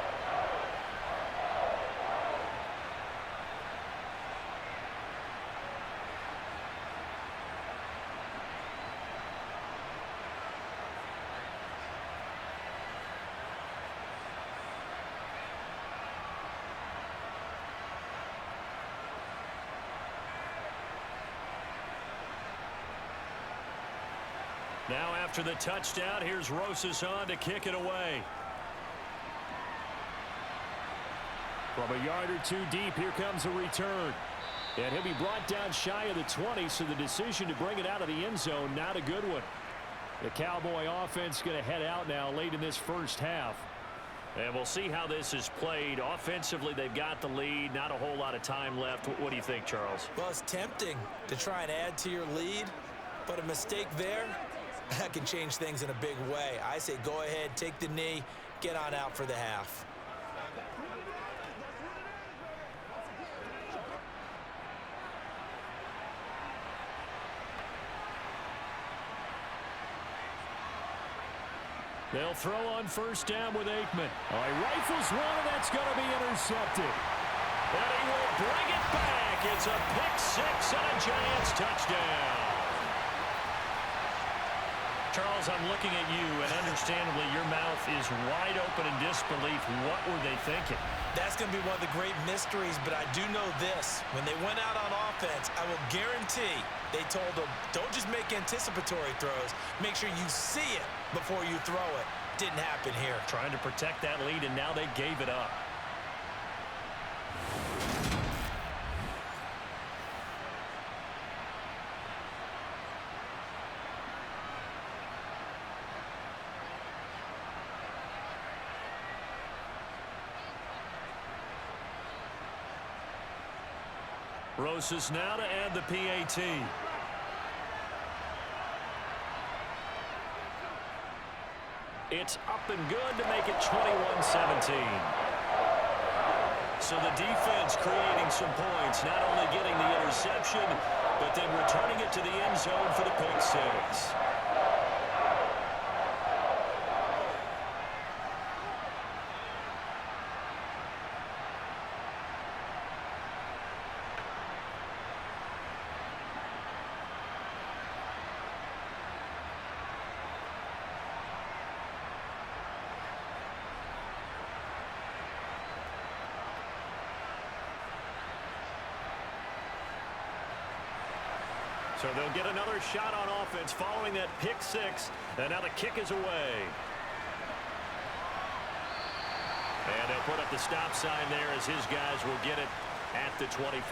Now after the touchdown, here's Rosas on to kick it away. From a yard or two deep, here comes a return. And he'll be brought down shy of the 20, so the decision to bring it out of the end zone, not a good one. The Cowboy offense going to head out now late in this first half. And we'll see how this is played. Offensively, they've got the lead. Not a whole lot of time left. What do you think, Charles? Well, it's tempting to try and add to your lead, but a mistake there, that can change things in a big way. I say go ahead, take the knee, get on out for the half. They'll throw on first down with Aikman. Oh, he rifles one, and that's going to be intercepted. And he will bring it back. It's a pick-6 and a Giants touchdown. Charles, I'm looking at you, and understandably, your mouth is wide open in disbelief. What were they thinking? That's going to be one of the great mysteries, but I do know this. When they went out on offense, I will guarantee they told them, don't just make anticipatory throws. Make sure you see it before you throw it. Didn't happen here. Trying to protect that lead, and now they gave it up. Rosas now to add the PAT. It's up and good to make it 21-17. So the defense creating some points, not only getting the interception, but then returning it to the end zone for the pick-6. So they'll get another shot on offense following that pick-6, and now the kick is away. And they'll put up the stop sign there as his guys will get it at the 25.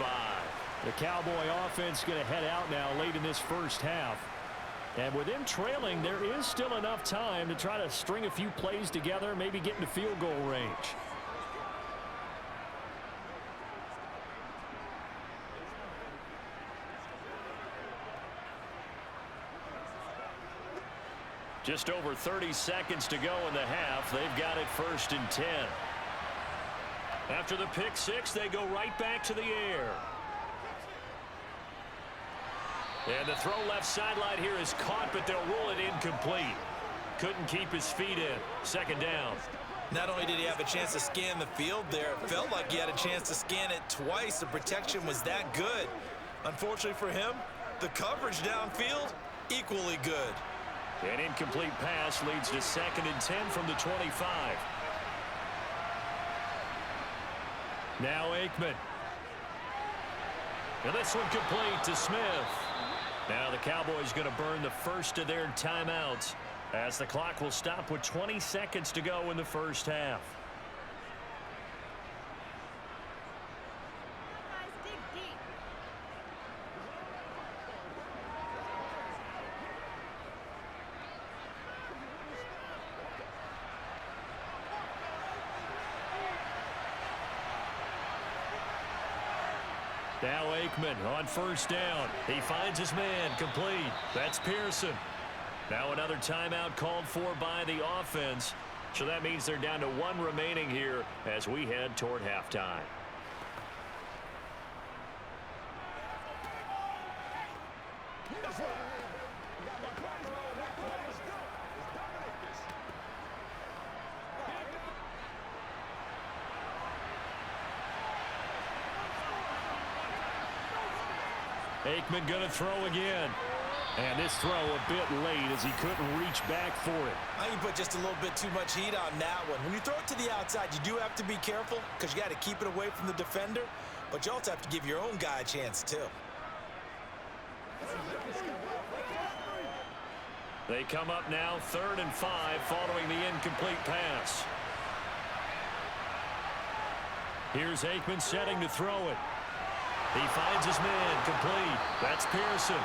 The Cowboy offense going to head out now late in this first half. And with them trailing, there is still enough time to try to string a few plays together, maybe get into field goal range. Just over 30 seconds to go in the half. They've got it 1st and 10. After the pick-6, they go right back to the air. And the throw left sideline here is caught, but they'll rule it incomplete. Couldn't keep his feet in. 2nd down. Not only did he have a chance to scan the field there, it felt like he had a chance to scan it twice. The protection was that good. Unfortunately for him, the coverage downfield, equally good. An incomplete pass leads to 2nd and 10 from the 25. Now Aikman. And this one complete to Smith. Now the Cowboys going to burn the first of their timeouts as the clock will stop with 20 seconds to go in the first half. Now Aikman on 1st down. He finds his man complete. That's Pearson. Now another timeout called for by the offense. So that means they're down to 1 remaining here as we head toward halftime. Aikman going to throw again. And this throw a bit late as he couldn't reach back for it. I think you put just a little bit too much heat on that one. When you throw it to the outside, you do have to be careful because you got to keep it away from the defender. But you also have to give your own guy a chance, too. They come up now 3rd and 5 following the incomplete pass. Here's Aikman setting to throw it. He finds his man, complete. That's Pearson.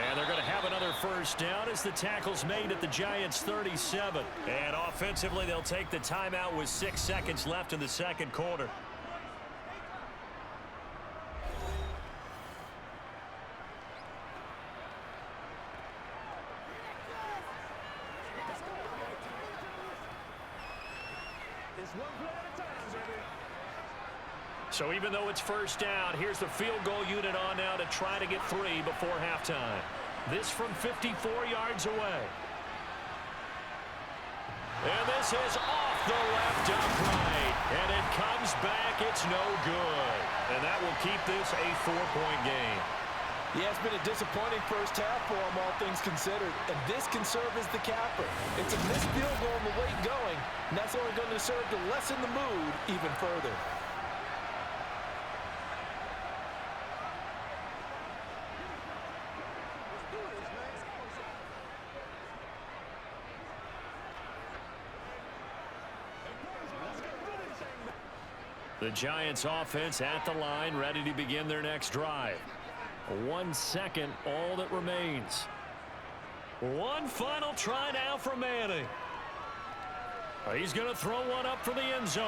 And they're going to have another first down as the tackle's made at the Giants' 37. And offensively, they'll take the timeout with 6 seconds left in the second quarter. So even though it's first down, here's the field goal unit on now to try to get 3 before halftime. This from 54 yards away. And this is off the left upright. And it comes back. It's no good. And that will keep this a 4-point game. Yeah, it's been a disappointing first half for them, all things considered. And this can serve as the capper. It's a missed field goal on the way going, and that's only going to serve to lessen the mood even further. The Giants offense at the line, ready to begin their next drive. 1 second, all that remains. One final try now for Manning. He's going to throw one up for the end zone.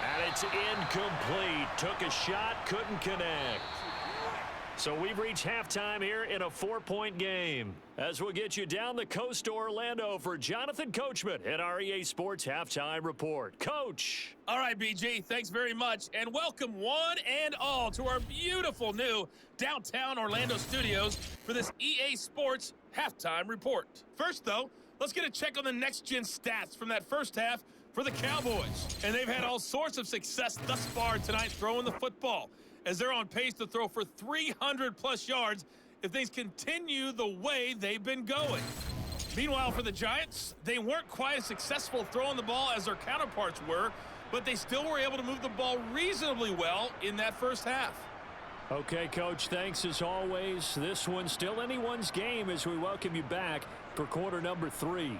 And it's incomplete. Took a shot, couldn't connect. So we've reached halftime here in a 4-point game. As we'll get you down the coast to Orlando for Jonathan Coachman at our EA Sports Halftime Report. Coach. All right, BG, thanks very much. And welcome one and all to our beautiful new downtown Orlando studios for this EA Sports Halftime Report. First, though, let's get a check on the next-gen stats from that first half for the Cowboys. And they've had all sorts of success thus far tonight throwing the football, as they're on pace to throw for 300-plus yards if things continue the way they've been going. Meanwhile, for the Giants, they weren't quite as successful throwing the ball as their counterparts were, but they still were able to move the ball reasonably well in that first half. Okay, Coach, thanks as always. This one's still anyone's game as we welcome you back for quarter number 3.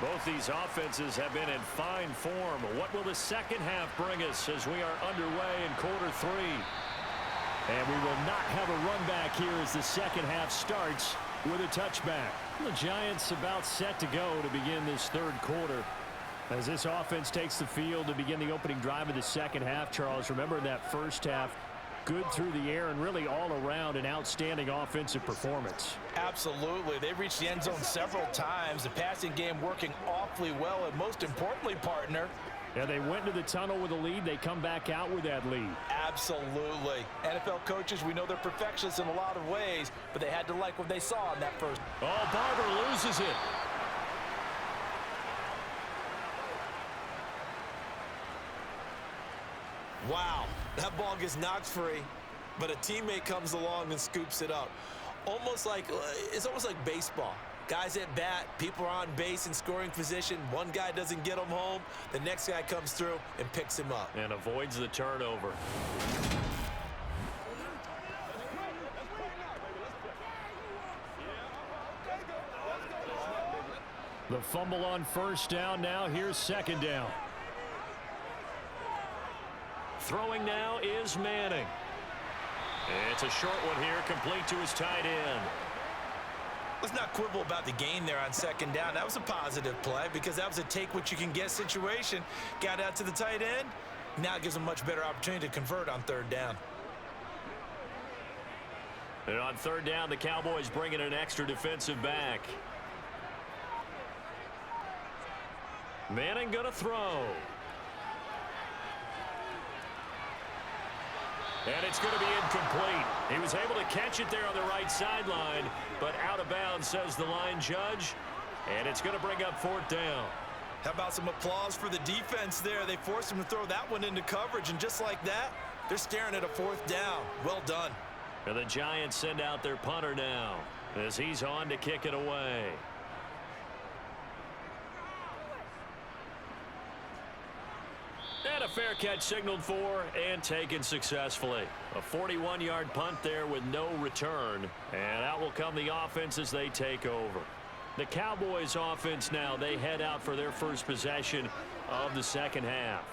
Both these offenses have been in fine form. What will the second half bring us as we are underway in quarter 3? And we will not have a run back here as the second half starts with a touchback. The Giants about set to go to begin this third quarter. As this offense takes the field to begin the opening drive of the second half, Charles, remember in that first half, good through the air and really all around an outstanding offensive performance. Absolutely. They've reached the end zone several times. The passing game working awfully well, and most importantly, partner, yeah, they went to the tunnel with a lead. They come back out with that lead. Absolutely. NFL coaches, we know they're perfectionists in a lot of ways, but they had to like what they saw in that first. Oh, Barber loses it. Wow, that ball gets knocked free, but a teammate comes along and scoops it up. It's almost like baseball. Guys at bat, people are on base in scoring position. One guy doesn't get him home. The next guy comes through and picks him up. And avoids the turnover. The fumble on first down now. Here's second down. Throwing now is Manning. It's a short one here, complete to his tight end. Let's not quibble about the gain there on second down. That was a positive play because that was a take-what-you-can-get situation. Got out to the tight end. Now it gives them a much better opportunity to convert on third down. And on third down, the Cowboys bring in an extra defensive back. Manning going to throw. And it's going to be incomplete. He was able to catch it there on the right sideline, but out of bounds, says the line judge. And it's going to bring up 4th down. How about some applause for the defense there? They forced him to throw that one into coverage, and just like that, they're staring at a 4th down. Well done. And the Giants send out their punter now as he's on to kick it away. And a fair catch signaled for and taken successfully. A 41-yard punt there with no return. And out will come the offense as they take over. The Cowboys offense now, they head out for their first possession of the second half.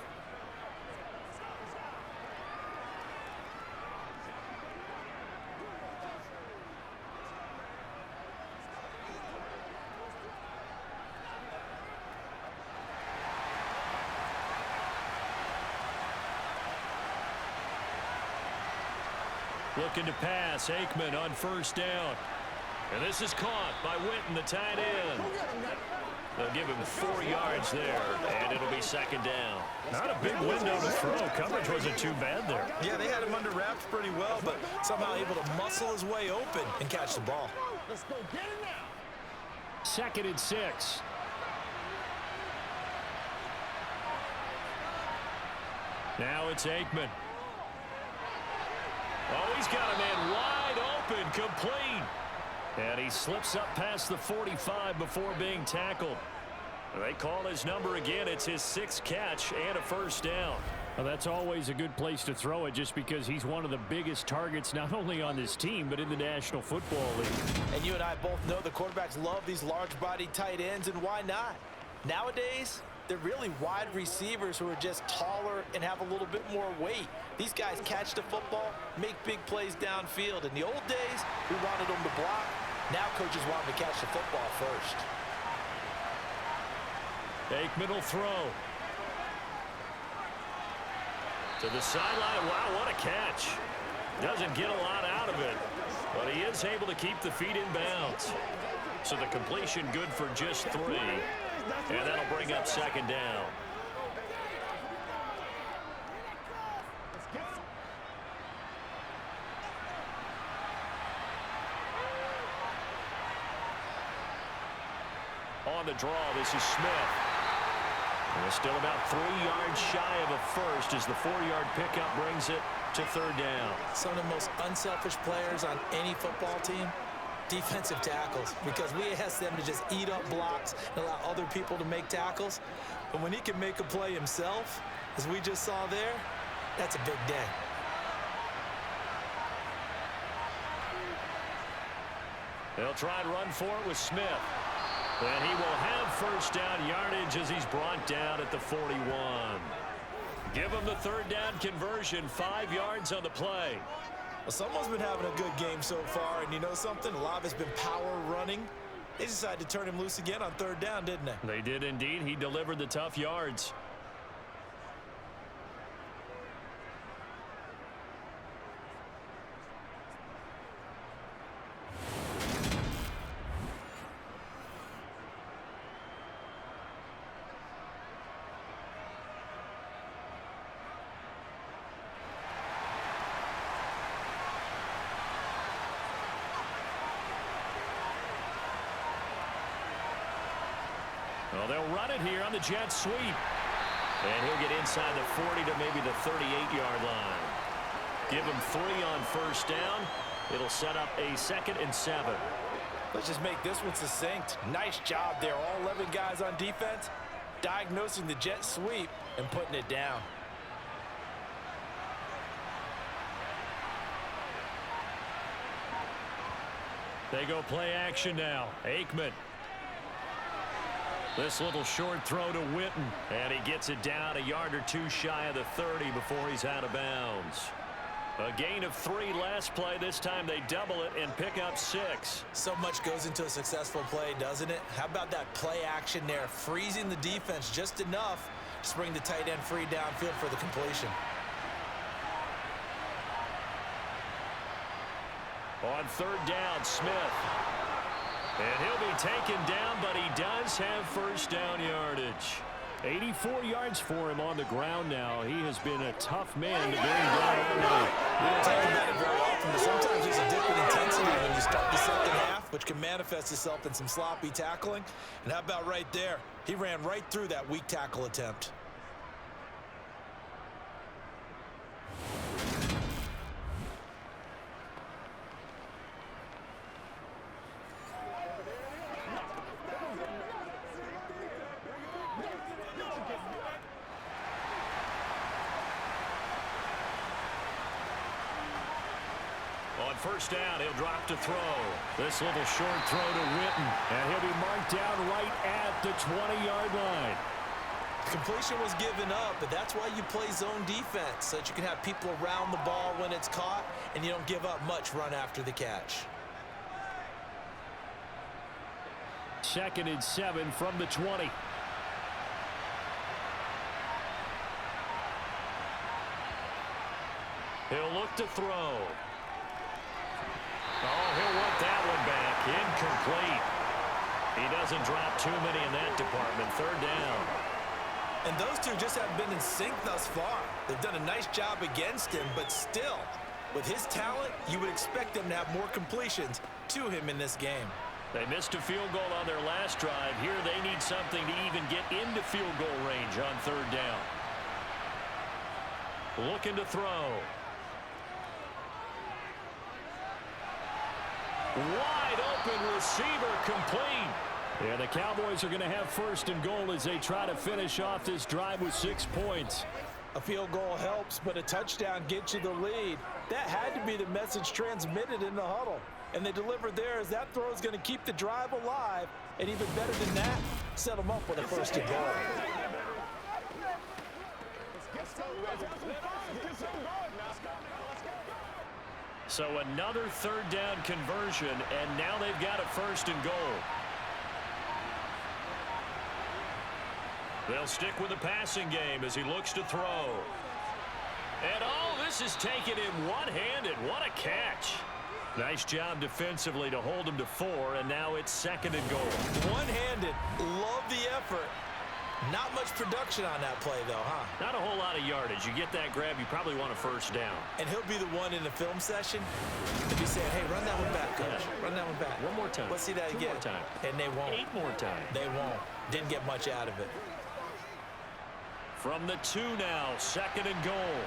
Looking to pass, Aikman on 1st down. And this is caught by Witten, the tight end. They'll give him 4 yards there, and it'll be 2nd down. Not a big window to throw. Coverage wasn't too bad there. Yeah, they had him under wraps pretty well, but somehow able to muscle his way open and catch the ball. Let's go get it now. 2nd and 6. Now it's Aikman. Oh, he's got a man wide open, complete. And he slips up past the 45 before being tackled. They call his number again. It's his 6th catch and a 1st down. Well, that's always a good place to throw it just because he's one of the biggest targets not only on this team but in the National Football League. And you and I both know the quarterbacks love these large-bodied tight ends, and why not? Nowadays, they're really wide receivers who are just taller and have a little bit more weight. These guys catch the football, make big plays downfield. In the old days, we wanted them to block. Now coaches want them to catch the football first. Aikman will throw. To the sideline. Wow, what a catch. Doesn't get a lot out of it, but he is able to keep the feet in bounds. So the completion good for just 3. And that'll bring up 2nd down. On the draw, this is Smith. And it's still about 3 yards shy of a first as the 4-yard pickup brings it to 3rd down. Some of the most unselfish players on any football team, defensive tackles, because we ask them to just eat up blocks and allow other people to make tackles. But when he can make a play himself, as we just saw there, that's a big day. They'll try and run for it with Smith. And he will have 1st down yardage as he's brought down at the 41. Give him the 3rd down conversion, 5 yards on the play. Well, someone's been having a good game so far, and you know something? A lot of it's been power running. They decided to turn him loose again on 3rd down, didn't they? They did indeed. He delivered the tough yards. Well, they'll run it here on the jet sweep. And he'll get inside the 40 to maybe the 38-yard line. Give him 3 on 1st down. It'll set up a 2nd and 7. Let's just make this one succinct. Nice job there. All 11 guys on defense diagnosing the jet sweep and putting it down. They go play action now. Aikman. This little short throw to Witten. And he gets it down a yard or 2 shy of the 30 before he's out of bounds. A gain of 3 last play. This time they double it and pick up 6. So much goes into a successful play, doesn't it? How about that play action there? Freezing the defense just enough to bring the tight end free downfield for the completion. On 3rd down, Smith. And he'll be taken down, but he does have 1st down yardage. 84 yards for him on the ground now. He has been a tough man to bring down all night. We don't talk about it very often, but sometimes there's a dip in intensity when you start the second half, which can manifest itself in some sloppy tackling. And how about right there? He ran right through that weak tackle attempt. On first down, he'll drop to throw. This little short throw to Witten, and he'll be marked down right at the 20-yard line. Completion was given up, but that's why you play zone defense, so that you can have people around the ball when it's caught, and you don't give up much run after the catch. 2nd and 7 from the 20. He'll look to throw. Oh, he'll want that one back. Incomplete. He doesn't drop too many in that department. 3rd down. And those two just haven't been in sync thus far. They've done a nice job against him, but still, with his talent, you would expect them to have more completions to him in this game. They missed a field goal on their last drive. Here they need something to even get into field goal range on 3rd down. Looking to throw. Wide open receiver, complete. Yeah, the Cowboys are going to have 1st and goal as they try to finish off this drive with 6 points. A field goal helps, but a touchdown gets you the lead. That had to be the message transmitted in the huddle. And they delivered theirs. That throw is going to keep the drive alive. And even better than that, set them up with a 1st and goal. So another 3rd down conversion, and now they've got a 1st and goal. They'll stick with the passing game as he looks to throw. And oh, this is taken in one-handed. What a catch. Nice job defensively to hold him to 4, and now it's 2nd and goal. One-handed. Love the effort. Not much production on that play, though, huh? Not a whole lot of yardage. You get that grab, you probably want a 1st down. And he'll be the one in the film session to be saying, hey, run that one back, coach. Yeah. Run that one back. One more time. Let's see that 2 again. more time. And they won't. 8 more time. They won't. Didn't get much out of it. From the 2 now, 2nd and goal.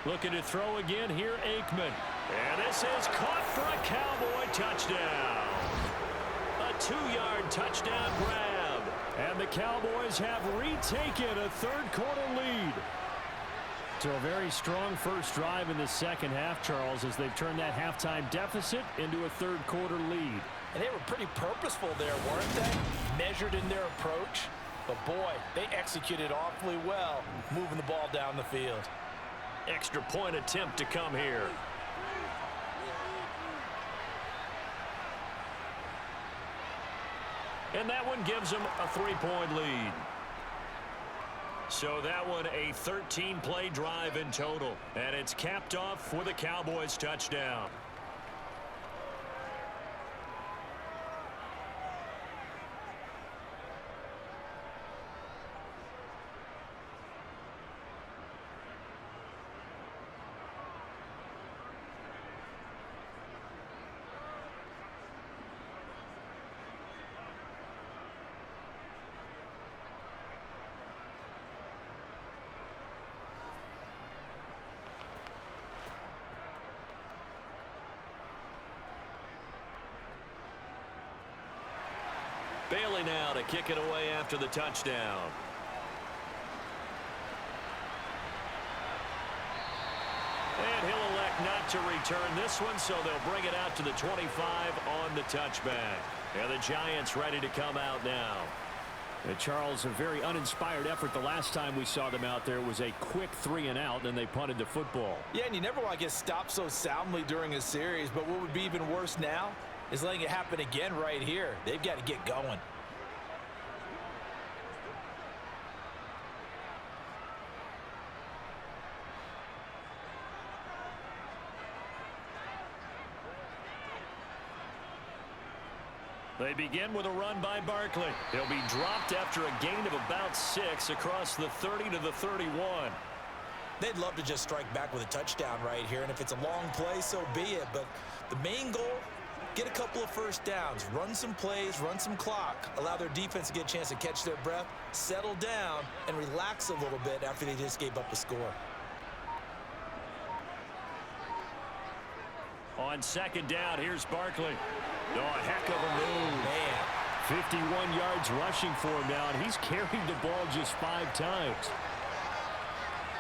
Looking to throw again here, Aikman. And this is caught for a Cowboy touchdown. A 2-yard touchdown grab. And the Cowboys have retaken a 3rd quarter lead. So a very strong first drive in the second half, Charles, as they've turned that halftime deficit into a 3rd quarter lead. And they were pretty purposeful there, weren't they? Measured in their approach. But boy, they executed awfully well, moving the ball down the field. Extra point attempt to come here. And that one gives them a 3-point lead. So that one a 13-play drive in total. And it's capped off with a Cowboys touchdown. Bailey now to kick it away after the touchdown. And he'll elect not to return this one, so they'll bring it out to the 25 on the touchback. And the Giants ready to come out now. And Charles, a very uninspired effort. The last time we saw them out there was a quick 3-and-out, and they punted the football. Yeah, and you never want to get stopped so soundly during a series, but what would be even worse now is letting it happen again right here. They've got to get going. They begin with a run by Barkley. He'll be dropped after a gain of about 6 across the 30 to the 31. They'd love to just strike back with a touchdown right here, and if it's a long play, so be it. But the main goal, get a couple of first downs, run some plays, run some clock, allow their defense to get a chance to catch their breath, settle down, and relax a little bit after they just gave up a score. On second down, here's Barkley. Oh, a heck of a move. Man. 51 yards rushing for him now, and he's carried the ball just 5 times.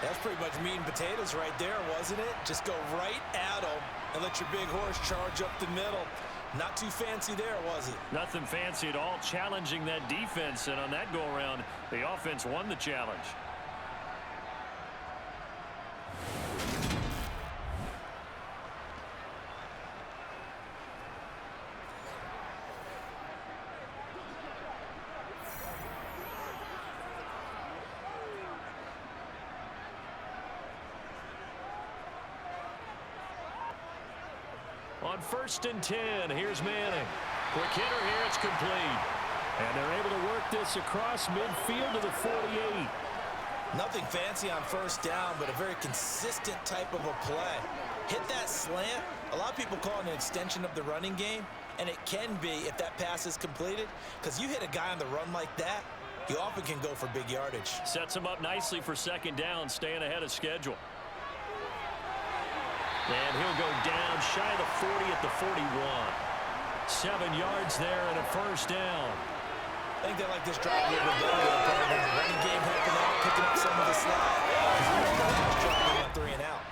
That's pretty much meat and potatoes right there, wasn't it? Just go right at them and let your big horse charge up the middle. Not too fancy there, was it? Nothing fancy at all, challenging that defense, and on that go-around, the offense won the challenge. On 1st and 10, here's Manning. Quick hitter here, it's complete. And they're able to work this across midfield to the 48. Nothing fancy on first down, but a very consistent type of a play. Hit that slant. A lot of people call it an extension of the running game, and it can be if that pass is completed, because you hit a guy on the run like that, you often can go for big yardage. Sets him up nicely for second down, staying ahead of schedule. And he'll go down shy of the 40 at the 41. 7 yards there and a first down. I think they like this drive a little bit better. The running game helping out, picking up some of the slack. Because you remember the last drive, they went 3 and out.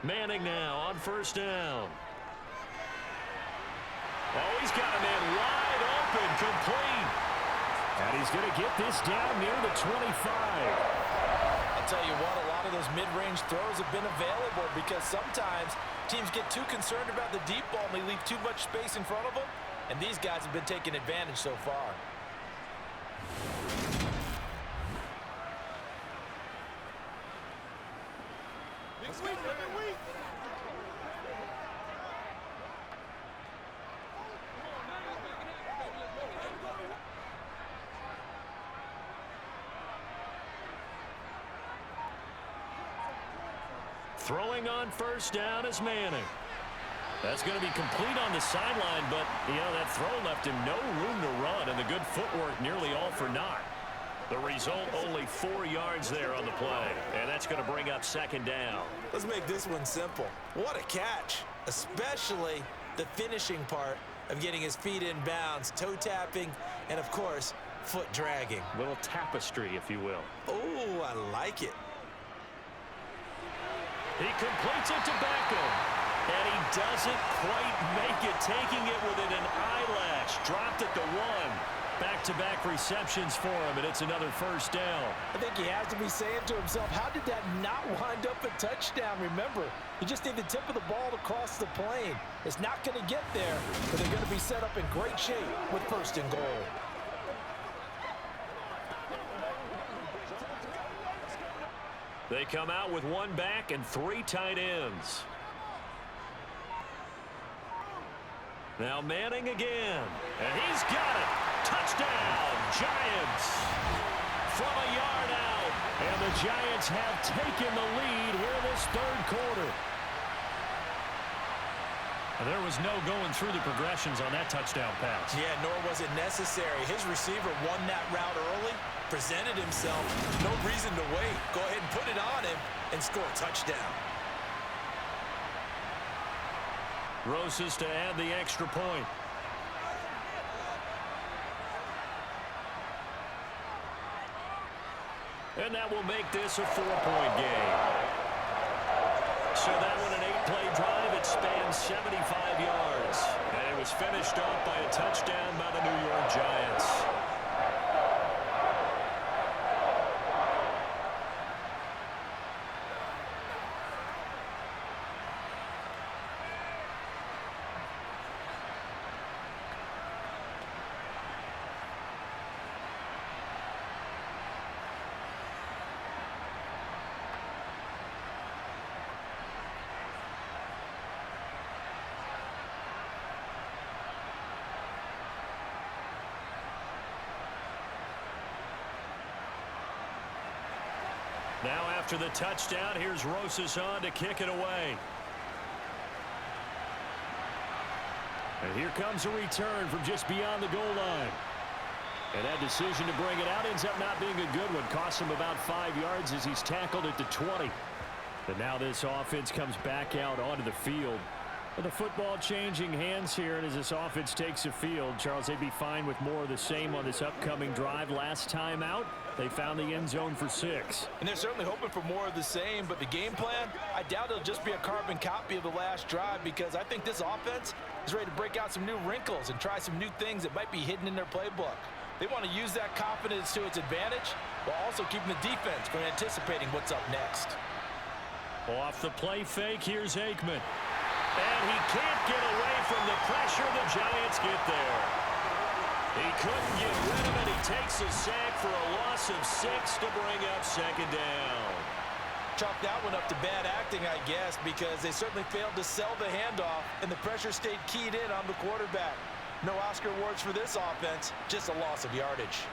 Manning now on first down. Oh, he's got a man wide open, complete. And he's going to get this down near the 25. I'll tell you what, a lot of those mid-range throws have been available because sometimes teams get too concerned about the deep ball and they leave too much space in front of them, and these guys have been taking advantage so far. Throwing on first down is Manning. That's going to be complete on the sideline, but, that throw left him no room to run, and the good footwork nearly all for naught. The result, only 4 yards there on the play, and that's going to bring up second down. Let's make this one simple. What a catch, especially the finishing part of getting his feet in bounds, toe tapping, and, of course, foot dragging. Little tapestry, if you will. Oh, I like it. He completes it to Beckham, and he doesn't quite make it, taking it within an eyelash. Dropped at the 1. Back-to-back receptions for him, and it's another first down. I think he has to be saying to himself, how did that not wind up a touchdown? Remember, you just need the tip of the ball to cross the plane. It's not going to get there, but they're going to be set up in great shape with 1st and goal. They come out with 1 back and 3 tight ends. Now Manning again, and he's got it. Touchdown, Giants. From a yard out, and the Giants have taken the lead here in this 3rd quarter. There was no going through the progressions on that touchdown pass. Yeah, nor was it necessary. His receiver won that route early, presented himself, no reason to wait. Go ahead and put it on him and score a touchdown. Roses to add the extra point. And that will make this a 4-point game. So that one, an 8-play drive. It spans 75 yards. And it was was finished off by a touchdown by the New York Giants. Now after the touchdown, here's Rosas on to kick it away. And here comes a return from just beyond the goal line. And that decision to bring it out ends up not being a good one. Costs him about 5 yards as he's tackled at the 20. And now this offense comes back out onto the field. With the football changing hands here, and as this offense takes the field, Charles, they'd be fine with more of the same on this upcoming drive. Last time out, they found the end zone for 6. And they're certainly hoping for more of the same, but the game plan, I doubt it'll just be a carbon copy of the last drive, because I think this offense is ready to break out some new wrinkles and try some new things that might be hidden in their playbook. They want to use that confidence to its advantage while also keeping the defense from anticipating what's up next. Off the play fake, here's Aikman. And he can't get away from the pressure. The Giants get there. He couldn't get rid of it. He takes a sack for a loss of 6 to bring up second down. Chalk that one up to bad acting, I guess, because they certainly failed to sell the handoff, and the pressure stayed keyed in on the quarterback. No Oscar awards for this offense, just a loss of yardage.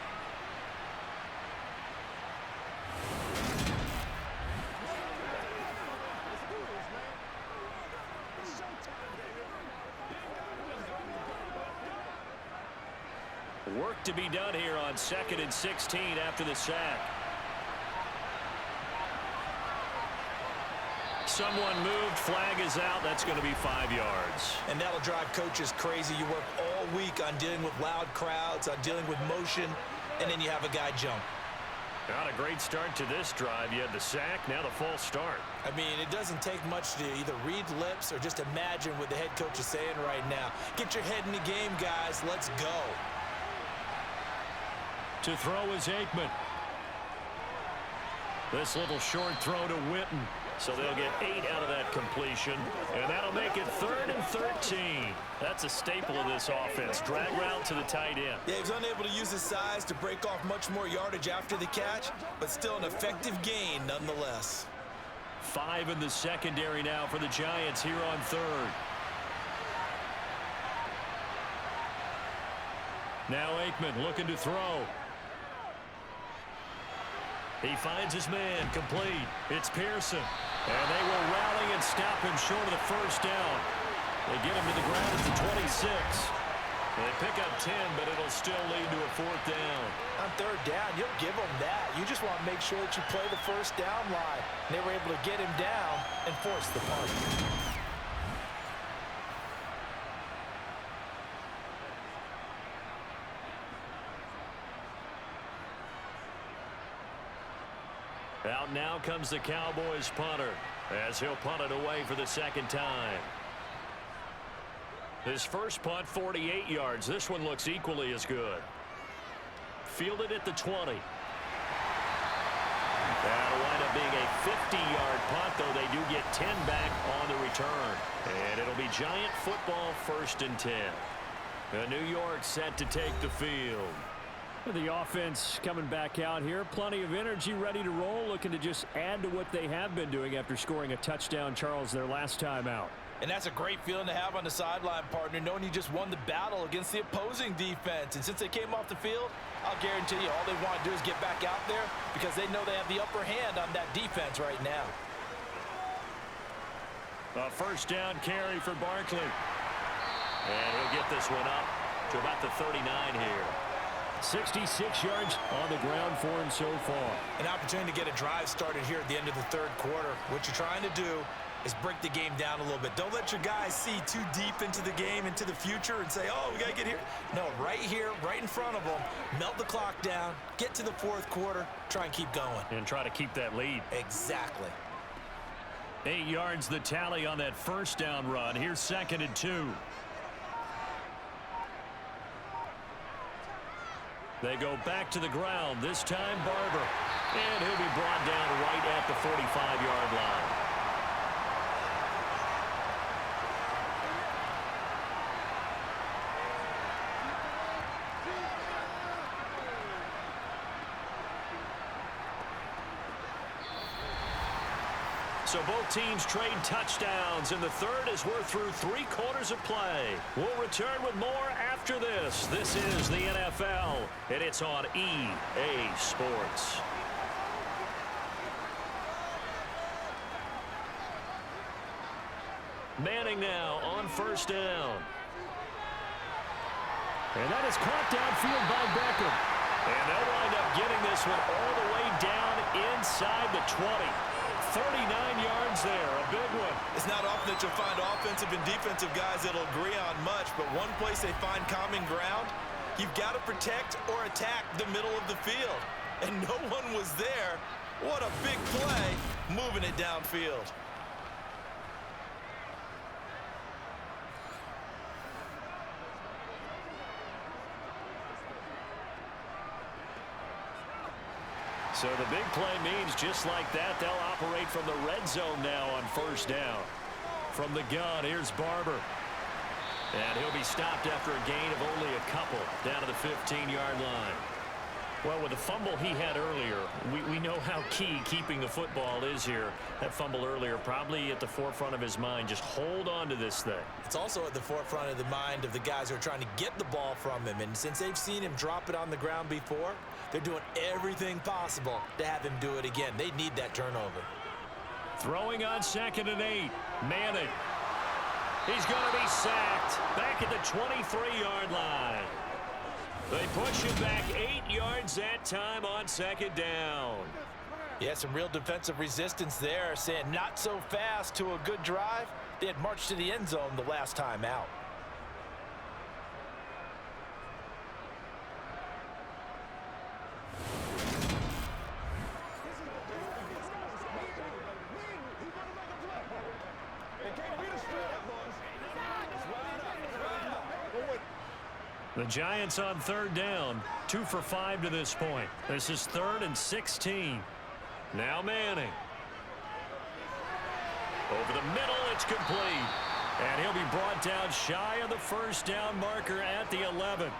Work to be done here on 2nd and 16 after the sack. Someone moved, flag is out. That's going to be 5 yards. And that'll drive coaches crazy. You work all week on dealing with loud crowds, on dealing with motion, and then you have a guy jump. Not a great start to this drive. You had the sack, now the false start. I mean, it doesn't take much to either read lips or just imagine what the head coach is saying right now. Get your head in the game, guys. Let's go. To throw is Aikman. This little short throw to Witten. So they'll get 8 out of that completion. And that'll make it 3rd and 13. That's a staple of this offense. Drag route to the tight end. Yeah, he was unable to use his size to break off much more yardage after the catch, but still an effective gain nonetheless. 5 in the secondary now for the Giants here on 3rd. Now Aikman looking to throw. He finds his man, complete. It's Pearson. And they will rally and stop him short of the first down. They get him to the ground at the 26. They pick up 10, but it'll still lead to a 4th down. On 3rd down, you'll give them that. You just want to make sure that you play the first down line. And they were able to get him down and force the punt. Out now comes the Cowboys punter as he'll punt it away for the 2nd time. His first punt, 48 yards. This one looks equally as good. Fielded at the 20. That'll wind up being a 50-yard punt, though they do get 10 back on the return. And it'll be Giant football, 1st and 10. New York set to take the field. The offense coming back out here. Plenty of energy, ready to roll, looking to just add to what they have been doing after scoring a touchdown, Charles, their last time out. And that's a great feeling to have on the sideline, partner, knowing you just won the battle against the opposing defense. And since they came off the field, I'll guarantee you all they want to do is get back out there because they know they have the upper hand on that defense right now. A 1st down carry for Barkley. And he'll get this one up to about the 39 here. 66 yards on the ground for him so far. An opportunity to get a drive started here at the end of the 3rd quarter. What you're trying to do is break the game down a little bit. Don't let your guys see too deep into the game, into the future, and say, oh, we got to get here. No, right here, right in front of them, melt the clock down, get to the 4th quarter, try and keep going. And try to keep that lead. Exactly. 8 yards the tally on that 1st down run. Here's 2nd and 2. They go back to the ground, this time Barber. And he'll be brought down right at the 45-yard line. So both teams trade touchdowns in the third as we're through 3 quarters of play. We'll return with more after this. This is the NFL, and it's on EA Sports. Manning now on first down. And that is caught downfield by Beckham. And they'll wind up getting this one all the way down inside the 20. 39 yards there, a big one. It's not often that you'll find offensive and defensive guys that'll agree on much, but one place they find common ground, you've got to protect or attack the middle of the field. And no one was there. What a big play, moving it downfield. So the big play means just like that, they'll operate from the red zone now on first down. From the gun, here's Barber. And he'll be stopped after a gain of only a couple down to the 15-yard line. Well, with the fumble he had earlier, we know how key keeping the football is here. That fumble earlier probably at the forefront of his mind. Just hold on to this thing. It's also at the forefront of the mind of the guys who are trying to get the ball from him. And since they've seen him drop it on the ground before, they're doing everything possible to have him do it again. They need that turnover. Throwing on 2nd and 8. Manning. He's going to be sacked back at the 23-yard line. They push him back 8 yards that time on 2nd down. Yeah, some real defensive resistance there, saying not so fast to a good drive. They had marched to the end zone the last time out. The Giants on 3rd down, 2 for 5 to this point. This is 3rd and 16. Now Manning. Over the middle, it's complete. And he'll be brought down shy of the first down marker at the 11.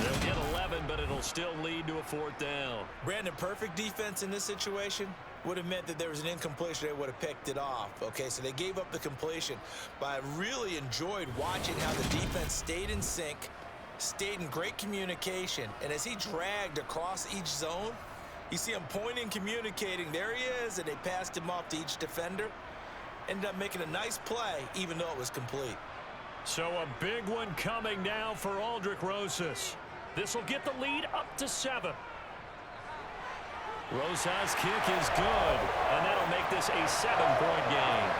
They'll get 11, but it'll still lead to a 4th down. Brandon, perfect defense in this situation would have meant that there was an incompletion. They would have picked it off. Okay, so they gave up the completion. But I really enjoyed watching how the defense stayed in sync, stayed in great communication, and as he dragged across each zone, you see him pointing, communicating. There he is, and they passed him off to each defender. Ended up making a nice play, even though it was complete. So a big one coming now for Aldrick Rosas. This will get the lead up to 7. Rosas' kick is good, and that'll make this a 7-point game.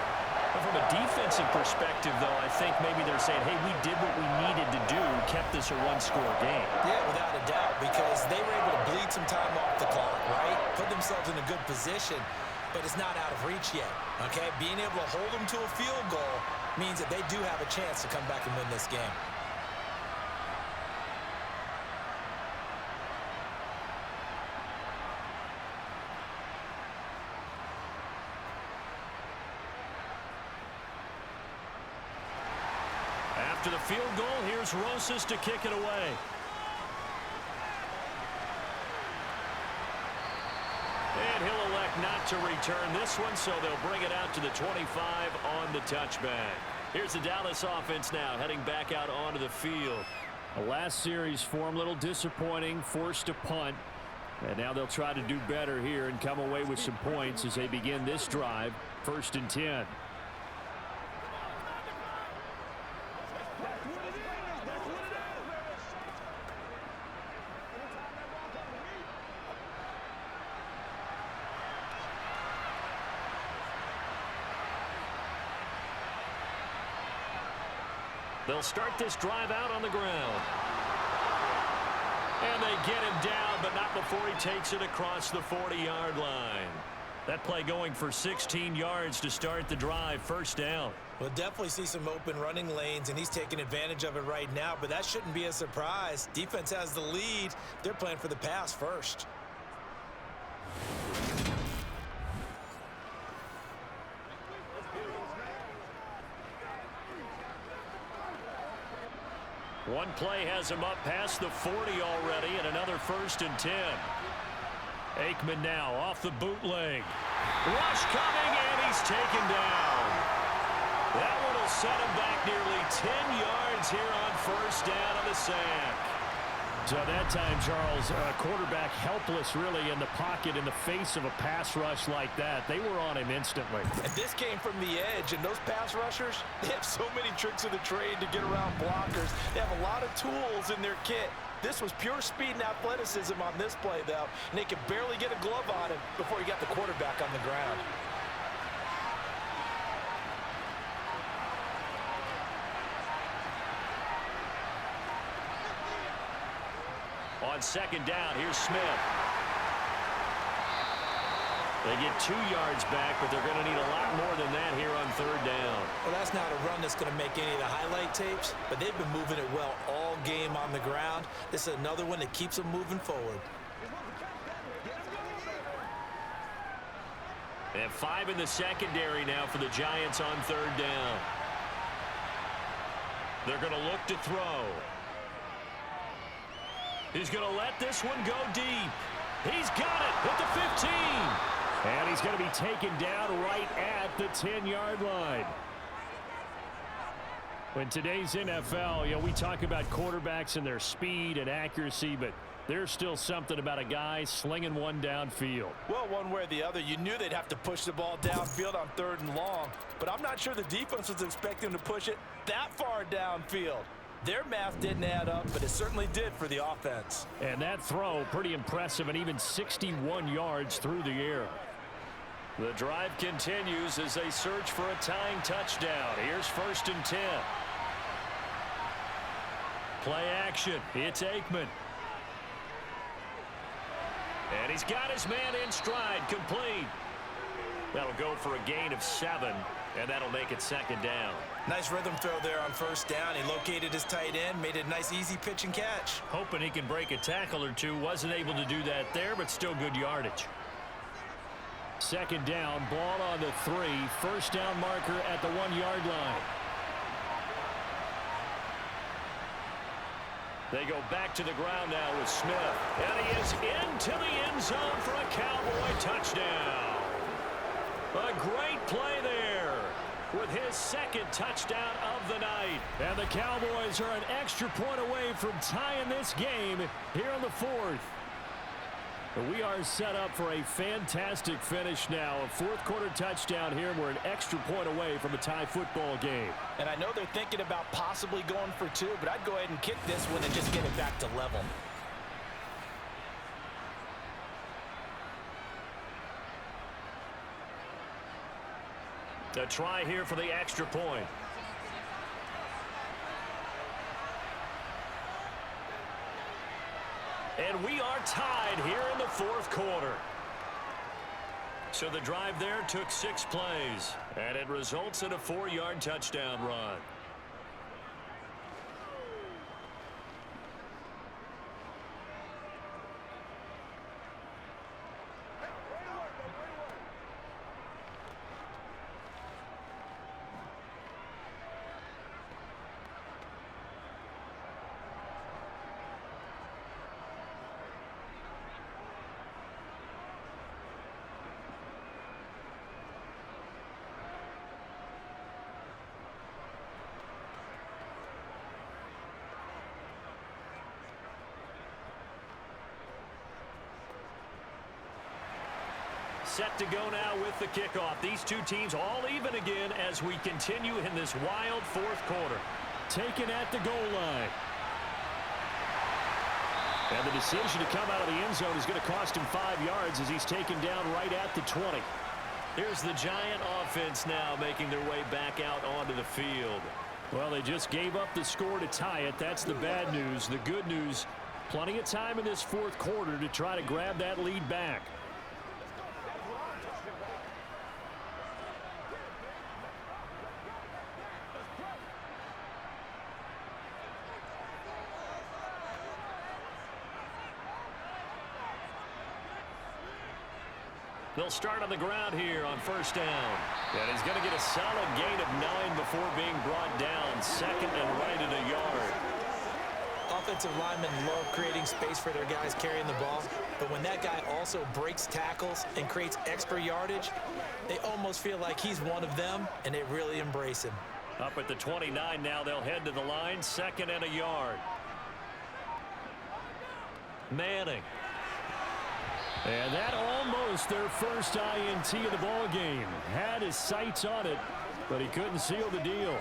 But from a defensive perspective, though, I think maybe they're saying, hey, we did what we needed to do, kept this a 1-score game. Yeah, without a doubt, because they were able to bleed some time off the clock, right? Put themselves in a good position, but it's not out of reach yet, okay? Being able to hold them to a field goal means that they do have a chance to come back and win this game. After the field goal, here's Rosas to kick it away. And he'll elect not to return this one, so they'll bring it out to the 25 on the touchback. Here's the Dallas offense now, heading back out onto the field. The last series for him, a little disappointing, forced to punt. And now they'll try to do better here and come away with some points as they begin this drive, 1st and 10. They'll start this drive out on the ground. And they get him down, but not before he takes it across the 40-yard line. That play going for 16 yards to start the drive, 1st down. We'll definitely see some open running lanes, and he's taking advantage of it right now, but that shouldn't be a surprise. Defense has the lead. They're playing for the pass first. One play has him up past the 40 already, and another 1st and 10. Aikman now off the bootleg. Rush coming, and he's taken down. That one will set him back nearly 10 yards here on 1st down on the sack. So that time, Charles, quarterback helpless really in the pocket in the face of a pass rush like that. They were on him instantly. And this came from the edge, and those pass rushers, they have so many tricks of the trade to get around blockers. They have a lot of tools in their kit. This was pure speed and athleticism on this play, though, and they could barely get a glove on him before he got the quarterback on the ground. On 2nd down, here's Smith. They get 2 yards back, but they're going to need a lot more than that here on 3rd down. Well, that's not a run that's going to make any of the highlight tapes, but they've been moving it well all game on the ground. This is another one that keeps them moving forward. They have 5 in the secondary now for the Giants on 3rd down. They're going to look to throw. He's going to let this one go deep. He's got it at the 15. And he's going to be taken down right at the 10-yard line. In today's NFL, we talk about quarterbacks and their speed and accuracy, but there's still something about a guy slinging one downfield. Well, one way or the other, you knew they'd have to push the ball downfield on 3rd and long, but I'm not sure the defense was expecting to push it that far downfield. Their math didn't add up, but it certainly did for the offense. And that throw, pretty impressive, and even 61 yards through the air. The drive continues as they search for a tying touchdown. Here's 1st and 10. Play action. It's Aikman. And he's got his man in stride, complete. That'll go for a gain of 7, and that'll make it 2nd down. Nice rhythm throw there on 1st down. He located his tight end, made it a nice, easy pitch and catch. Hoping he can break a tackle or two. Wasn't able to do that there, but still good yardage. 2nd down, ball on the 3. 1st down marker at the 1-yard line. They go back to the ground now with Smith. And he is into the end zone for a Cowboy touchdown. A great play there with his 2nd touchdown of the night. And the Cowboys are an extra point away from tying this game here in the 4th. We are set up for a fantastic finish now. A 4th quarter touchdown here. We're an extra point away from a tie football game. And I know they're thinking about possibly going for 2, but I'd go ahead and kick this one and just get it back to level. A try here for the extra point. And we are tied here in the 4th quarter. So the drive there took 6 plays, and it results in a 4-yard touchdown run. Set to go now with the kickoff. These two teams all even again as we continue in this wild 4th quarter. Taken at the goal line. And the decision to come out of the end zone is going to cost him 5 yards as he's taken down right at the 20. Here's the Giant offense now making their way back out onto the field. Well, they just gave up the score to tie it. That's the bad news. The good news, plenty of time in this 4th quarter to try to grab that lead back. They'll start on the ground here on first down. And he's going to get a solid gain of 9 before being brought down. Second and right at a yard. Offensive linemen love creating space for their guys carrying the ball, but when that guy also breaks tackles and creates extra yardage, they almost feel like he's one of them, and they really embrace him. Up at the 29 now, they'll head to the line, second and a yard. Manning. And that almost their first INT of the ball game. Had his sights on it, but he couldn't seal the deal.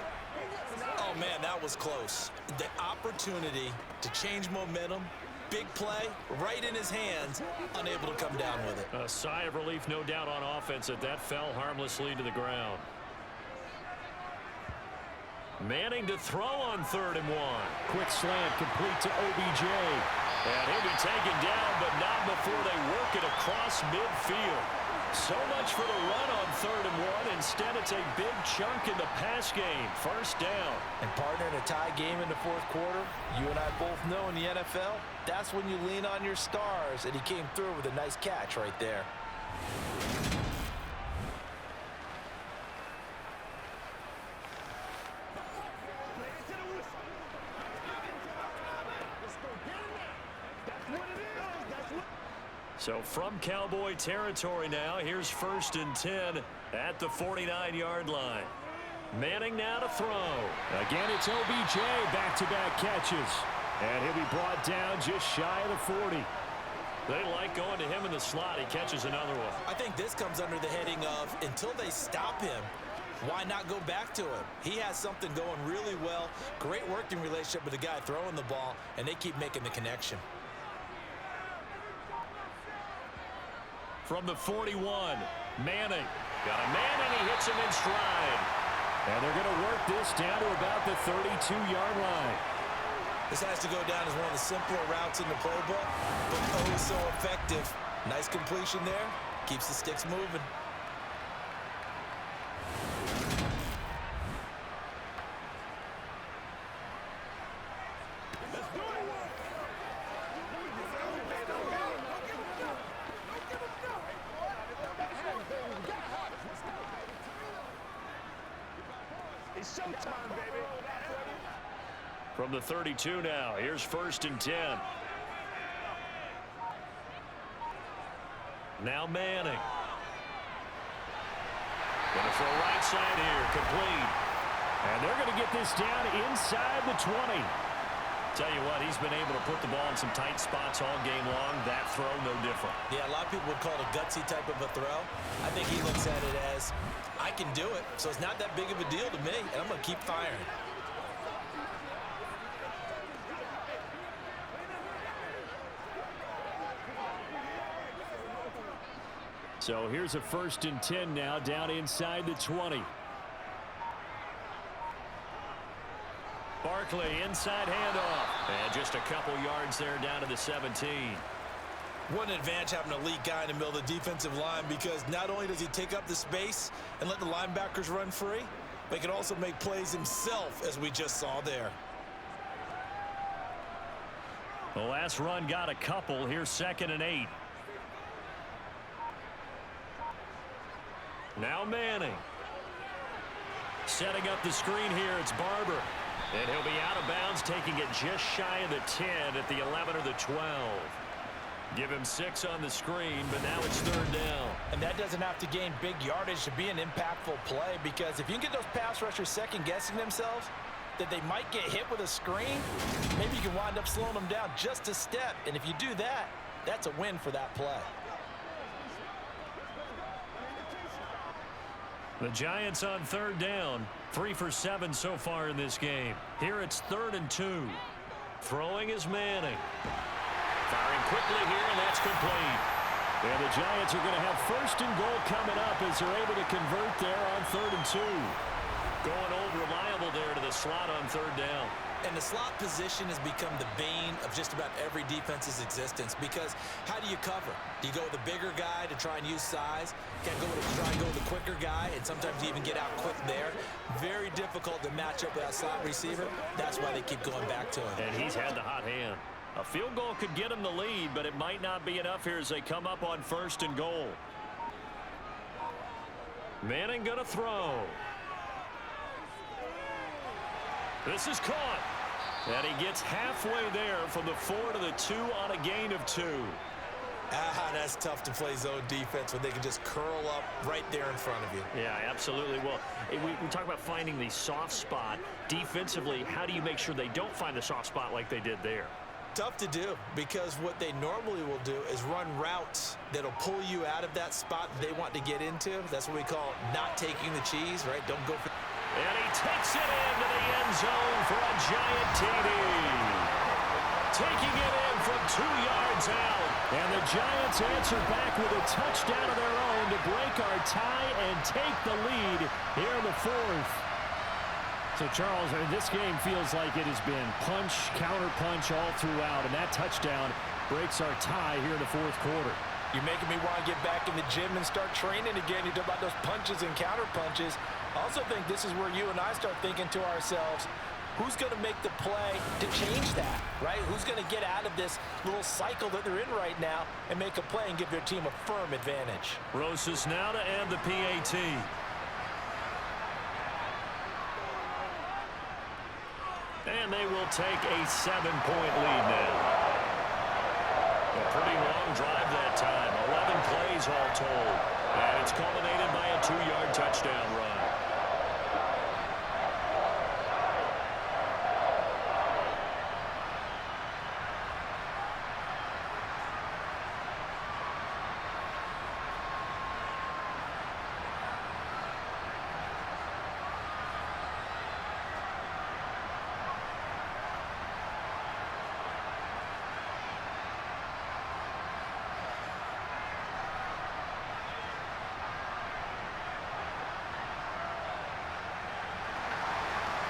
Oh, man, that was close. The opportunity to change momentum, big play, right in his hands, unable to come down with it. A sigh of relief, no doubt, on offense that fell harmlessly to the ground. Manning to throw on 3rd and 1. Quick slant complete to OBJ. And he'll be taken down, but not before they work it across midfield. So much for the run on 3rd and 1. Instead, it's a big chunk in the pass game. First down. And partner, in a tie game in the 4th quarter, you and I both know in the NFL, that's when you lean on your stars, and he came through with a nice catch right there. So from Cowboy territory now, here's 1st and 10 at the 49-yard line. Manning now to throw. Again, it's OBJ, back-to-back catches. And he'll be brought down just shy of the 40. They like going to him in the slot. He catches another one. I think this comes under the heading of, until they stop him, why not go back to him? He has something going really well. Great working relationship with the guy throwing the ball, and they keep making the connection. From the 41, Manning. Got a man, and he hits him in stride. And they're going to work this down to about the 32-yard line. This has to go down as one of the simpler routes in the playbook, but oh so effective. Nice completion there. Keeps the sticks moving. It's showtime, baby. From the 32 now, here's 1st and 10. Now Manning. Gonna throw right side here, complete. And they're going to get this down inside the 20. Tell you what, he's been able to put the ball in some tight spots all game long. That throw, no different. Yeah, a lot of people would call it a gutsy type of a throw. I think he looks at it as, I can do it, so it's not that big of a deal to me, and I'm going to keep firing. So here's a 1st and 10 now, down inside the 20. Barkley, inside handoff. And just a couple yards there down to the 17. What an advantage having an elite guy in the middle of the defensive line, because not only does he take up the space and let the linebackers run free, but he can also make plays himself, as we just saw there. The last run got a couple. Here's 2nd and 8. Now Manning. Setting up the screen here, it's Barber. And he'll be out of bounds, taking it just shy of the 10 at the 11 or the 12. Give him 6 on the screen, but now it's 3rd down. And that doesn't have to gain big yardage to be an impactful play, because if you can get those pass rushers second-guessing themselves, that they might get hit with a screen, maybe you can wind up slowing them down just a step. And if you do that, that's a win for that play. The Giants on 3rd down. 3 for 7 so far in this game. Here it's 3rd and 2. Throwing is Manning. Firing quickly here, and that's complete. And the Giants are going to have 1st and goal coming up as they're able to convert there on 3rd and 2. Going old reliable there to the slot on 3rd down. And the slot position has become the bane of just about every defense's existence, because how do you cover? Do you go with a bigger guy to try and use size? Can't go with try and go with a quicker guy, and sometimes you even get out quick there. Very difficult to match up with that slot receiver. That's why they keep going back to him. And he's had the hot hand. A field goal could get him the lead, but it might not be enough here as they come up on 1st and goal. Manning going to throw. This is caught. And he gets halfway there from the 4 to the 2 on a gain of 2. That's tough to play zone defense when they can just curl up right there in front of you. Yeah, absolutely. Well, we talk about finding the soft spot. Defensively, how do you make sure they don't find the soft spot like they did there? Tough to do, because what they normally will do is run routes that'll pull you out of that spot they want to get into. That's what we call not taking the cheese, right? Don't go for... And he takes it into the end zone for a giant TD. Taking it in from 2 yards out. And the Giants answer back with a touchdown of their own to break our tie and take the lead here in the 4th. So, Charles, this game feels like it has been punch, counter-punch all throughout, and that touchdown breaks our tie here in the 4th quarter. You're making me want to get back in the gym and start training again. You talk about those punches and counter-punches. I also think this is where you and I start thinking to ourselves, who's going to make the play to change that, right? Who's going to get out of this little cycle that they're in right now and make a play and give their team a firm advantage? Rosas now to end the PAT. And they will take a 7-point lead now. A pretty long drive that time. 11 plays all told. And it's culminated by a 2-yard touchdown run.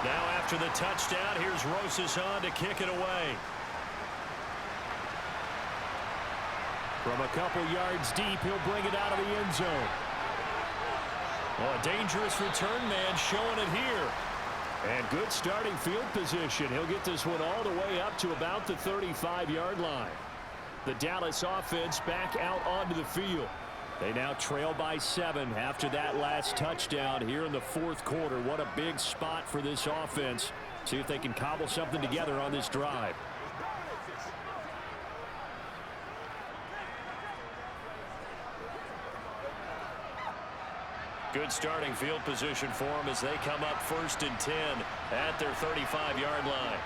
Now after the touchdown, here's Rosas on to kick it away. From a couple yards deep, he'll bring it out of the end zone. Well, a dangerous return man showing it here. And good starting field position. He'll get this one all the way up to about the 35-yard line. The Dallas offense back out onto the field. They now trail by 7 after that last touchdown here in the 4th quarter. What a big spot for this offense. See if they can cobble something together on this drive. Good starting field position for them as they come up 1st and 10 at their 35-yard line.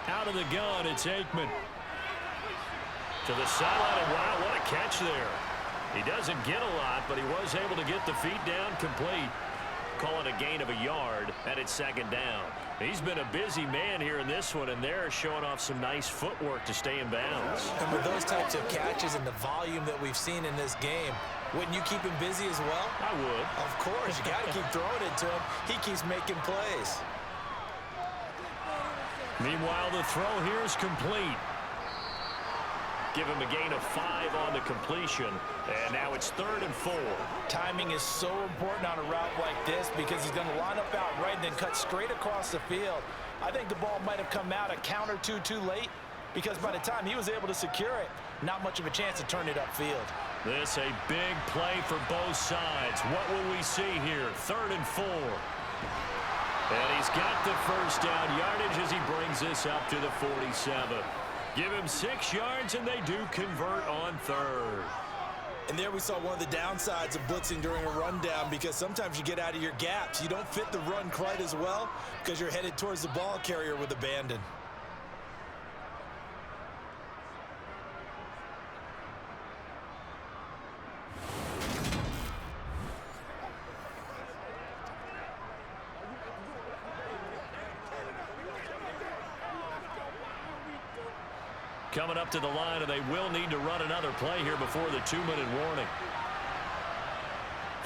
Out of the gun, it's Aikman. To the sideline, and wow, what a catch there. He doesn't get a lot, but he was able to get the feet down complete. Calling a gain of a yard, and it's 2nd down. He's been a busy man here in this one, and they're showing off some nice footwork to stay in bounds. And with those types of catches and the volume that we've seen in this game, wouldn't you keep him busy as well? I would. Of course. You got to keep throwing it to him. He keeps making plays. Meanwhile, the throw here is complete. Give him a gain of 5 on the completion, and now it's 3rd and 4. Timing is so important on a route like this because he's going to line up out right and then cut straight across the field. I think the ball might have come out a counter too late because by the time he was able to secure it, not much of a chance to turn it upfield. This a big play for both sides. What will we see here? 3rd and 4. And he's got the first down yardage as he brings this up to the 47. Give him 6 yards, and they do convert on 3rd. And there we saw one of the downsides of blitzing during a rundown because sometimes you get out of your gaps. You don't fit the run quite as well because you're headed towards the ball carrier with abandon. Coming up to the line, and they will need to run another play here before the 2-minute warning.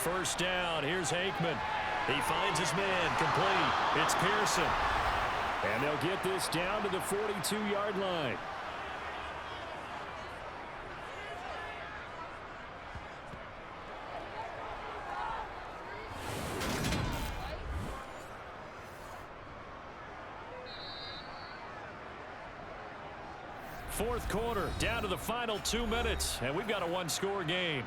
1st down, here's Aikman. He finds his man, complete. It's Pearson. And they'll get this down to the 42-yard line. Fourth quarter, down to the final 2 minutes, and we've got a 1-score game.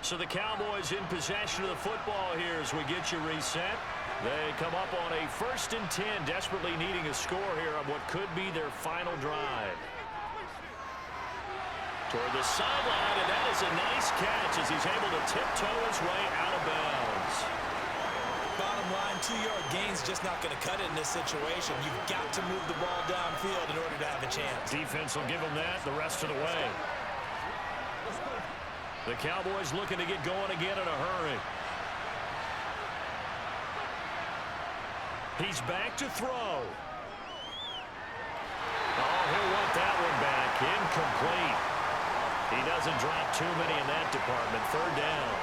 So the Cowboys in possession of the football here as we get you reset. They come up on a 1st and 10, desperately needing a score here on what could be their final drive. Toward the sideline, and that is a nice catch as he's able to tiptoe his way out of bounds. Bottom line, 2-yard gain's just not going to cut it in this situation. You've got to move the ball downfield in order to have a chance. Defense will give them that the rest of the way. The Cowboys looking to get going again in a hurry. He's back to throw. Oh, he'll want that one back. Incomplete. He doesn't drop too many in that department. 3rd down.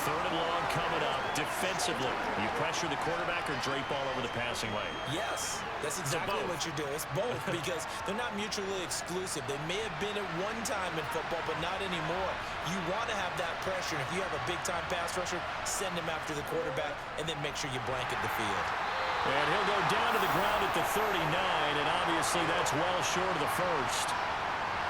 3rd and long coming up. Defensively, you pressure the quarterback or drape all over the passing lane? Yes, that's exactly what you do. It's both because they're not mutually exclusive. They may have been at one time in football, but not anymore. You want to have that pressure. If you have a big-time pass rusher, send him after the quarterback, and then make sure you blanket the field. And he'll go down to the ground at the 39, and obviously that's well short of the first.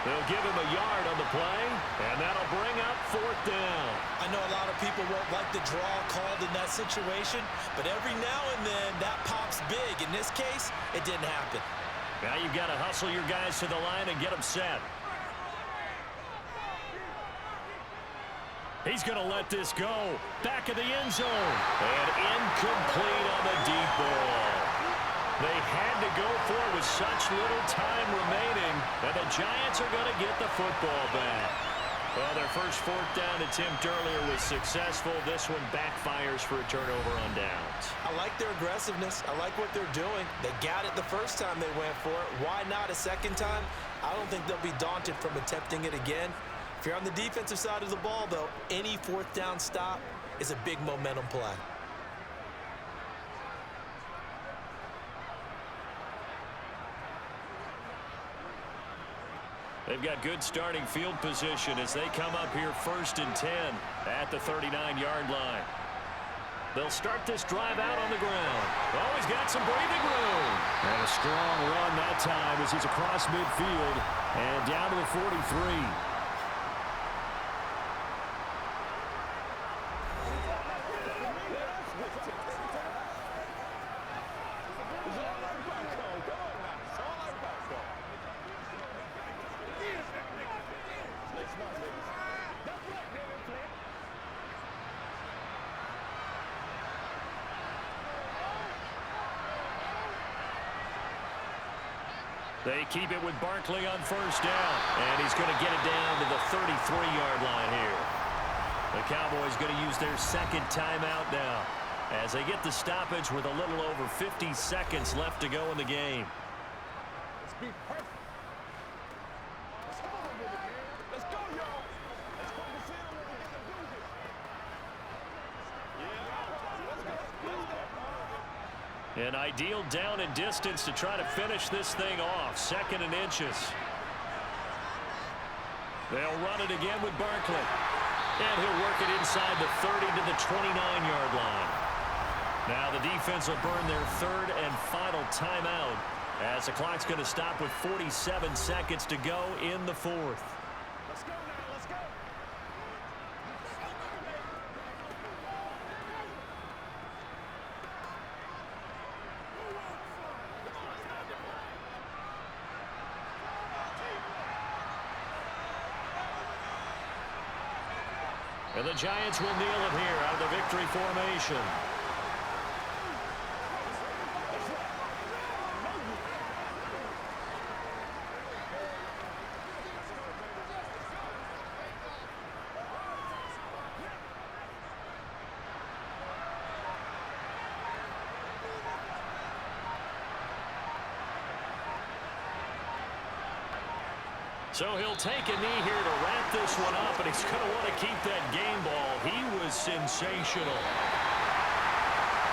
They'll give him a yard on the play, and that'll bring up 4th down. I know a lot of people won't like the draw called in that situation, but every now and then that pops big. In this case, it didn't happen. Now you've got to hustle your guys to the line and get them set. He's going to let this go. Back of the end zone. And incomplete on the deep ball. They had to go for it with such little time remaining, and the Giants are going to get the football back. Well, their first 4th down attempt earlier was successful. This one backfires for a turnover on downs. I like their aggressiveness. I like what they're doing. They got it the first time they went for it. Why not a second time? I don't think they'll be daunted from attempting it again. If you're on the defensive side of the ball, though, any 4th down stop is a big momentum play. They've got good starting field position as they come up here 1st and 10 at the 39-yard line. They'll start this drive out on the ground. Oh, he's got some breathing room. And a strong run that time as he's across midfield and down to the 43. They keep it with Barkley on 1st down, and he's going to get it down to the 33-yard line here. The Cowboys going to use their 2nd timeout now as they get the stoppage with a little over 50 seconds left to go in the game. Let's be perfect. Let's go, man. Let's go, y'all. Let's focus in on what we got to do here. An ideal down and distance to try to finish this thing off. 2nd and inches. They'll run it again with Barkley. And he'll work it inside the 30 to the 29-yard line. Now the defense will burn their 3rd and final timeout as the clock's going to stop with 47 seconds to go in the 4th. Let's go now. Let's go. And the Giants will kneel it here out of the victory formation. So he'll take a knee here to wrap this one up, and he's going to want to keep that game ball. He was sensational.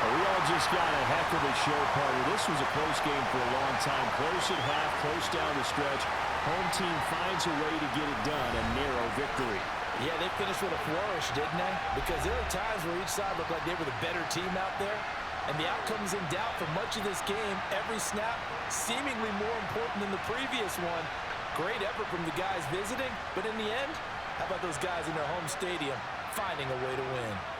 We all just got a heck of a show, partner. This was a close game for a long time. Close at half, close down the stretch. Home team finds a way to get it done, a narrow victory. Yeah, they finished with a flourish, didn't they? Because there were times where each side looked like they were the better team out there. And the outcome's in doubt for much of this game. Every snap seemingly more important than the previous one. Great effort from the guys visiting, but in the end, How about those guys in their home stadium finding a way to win?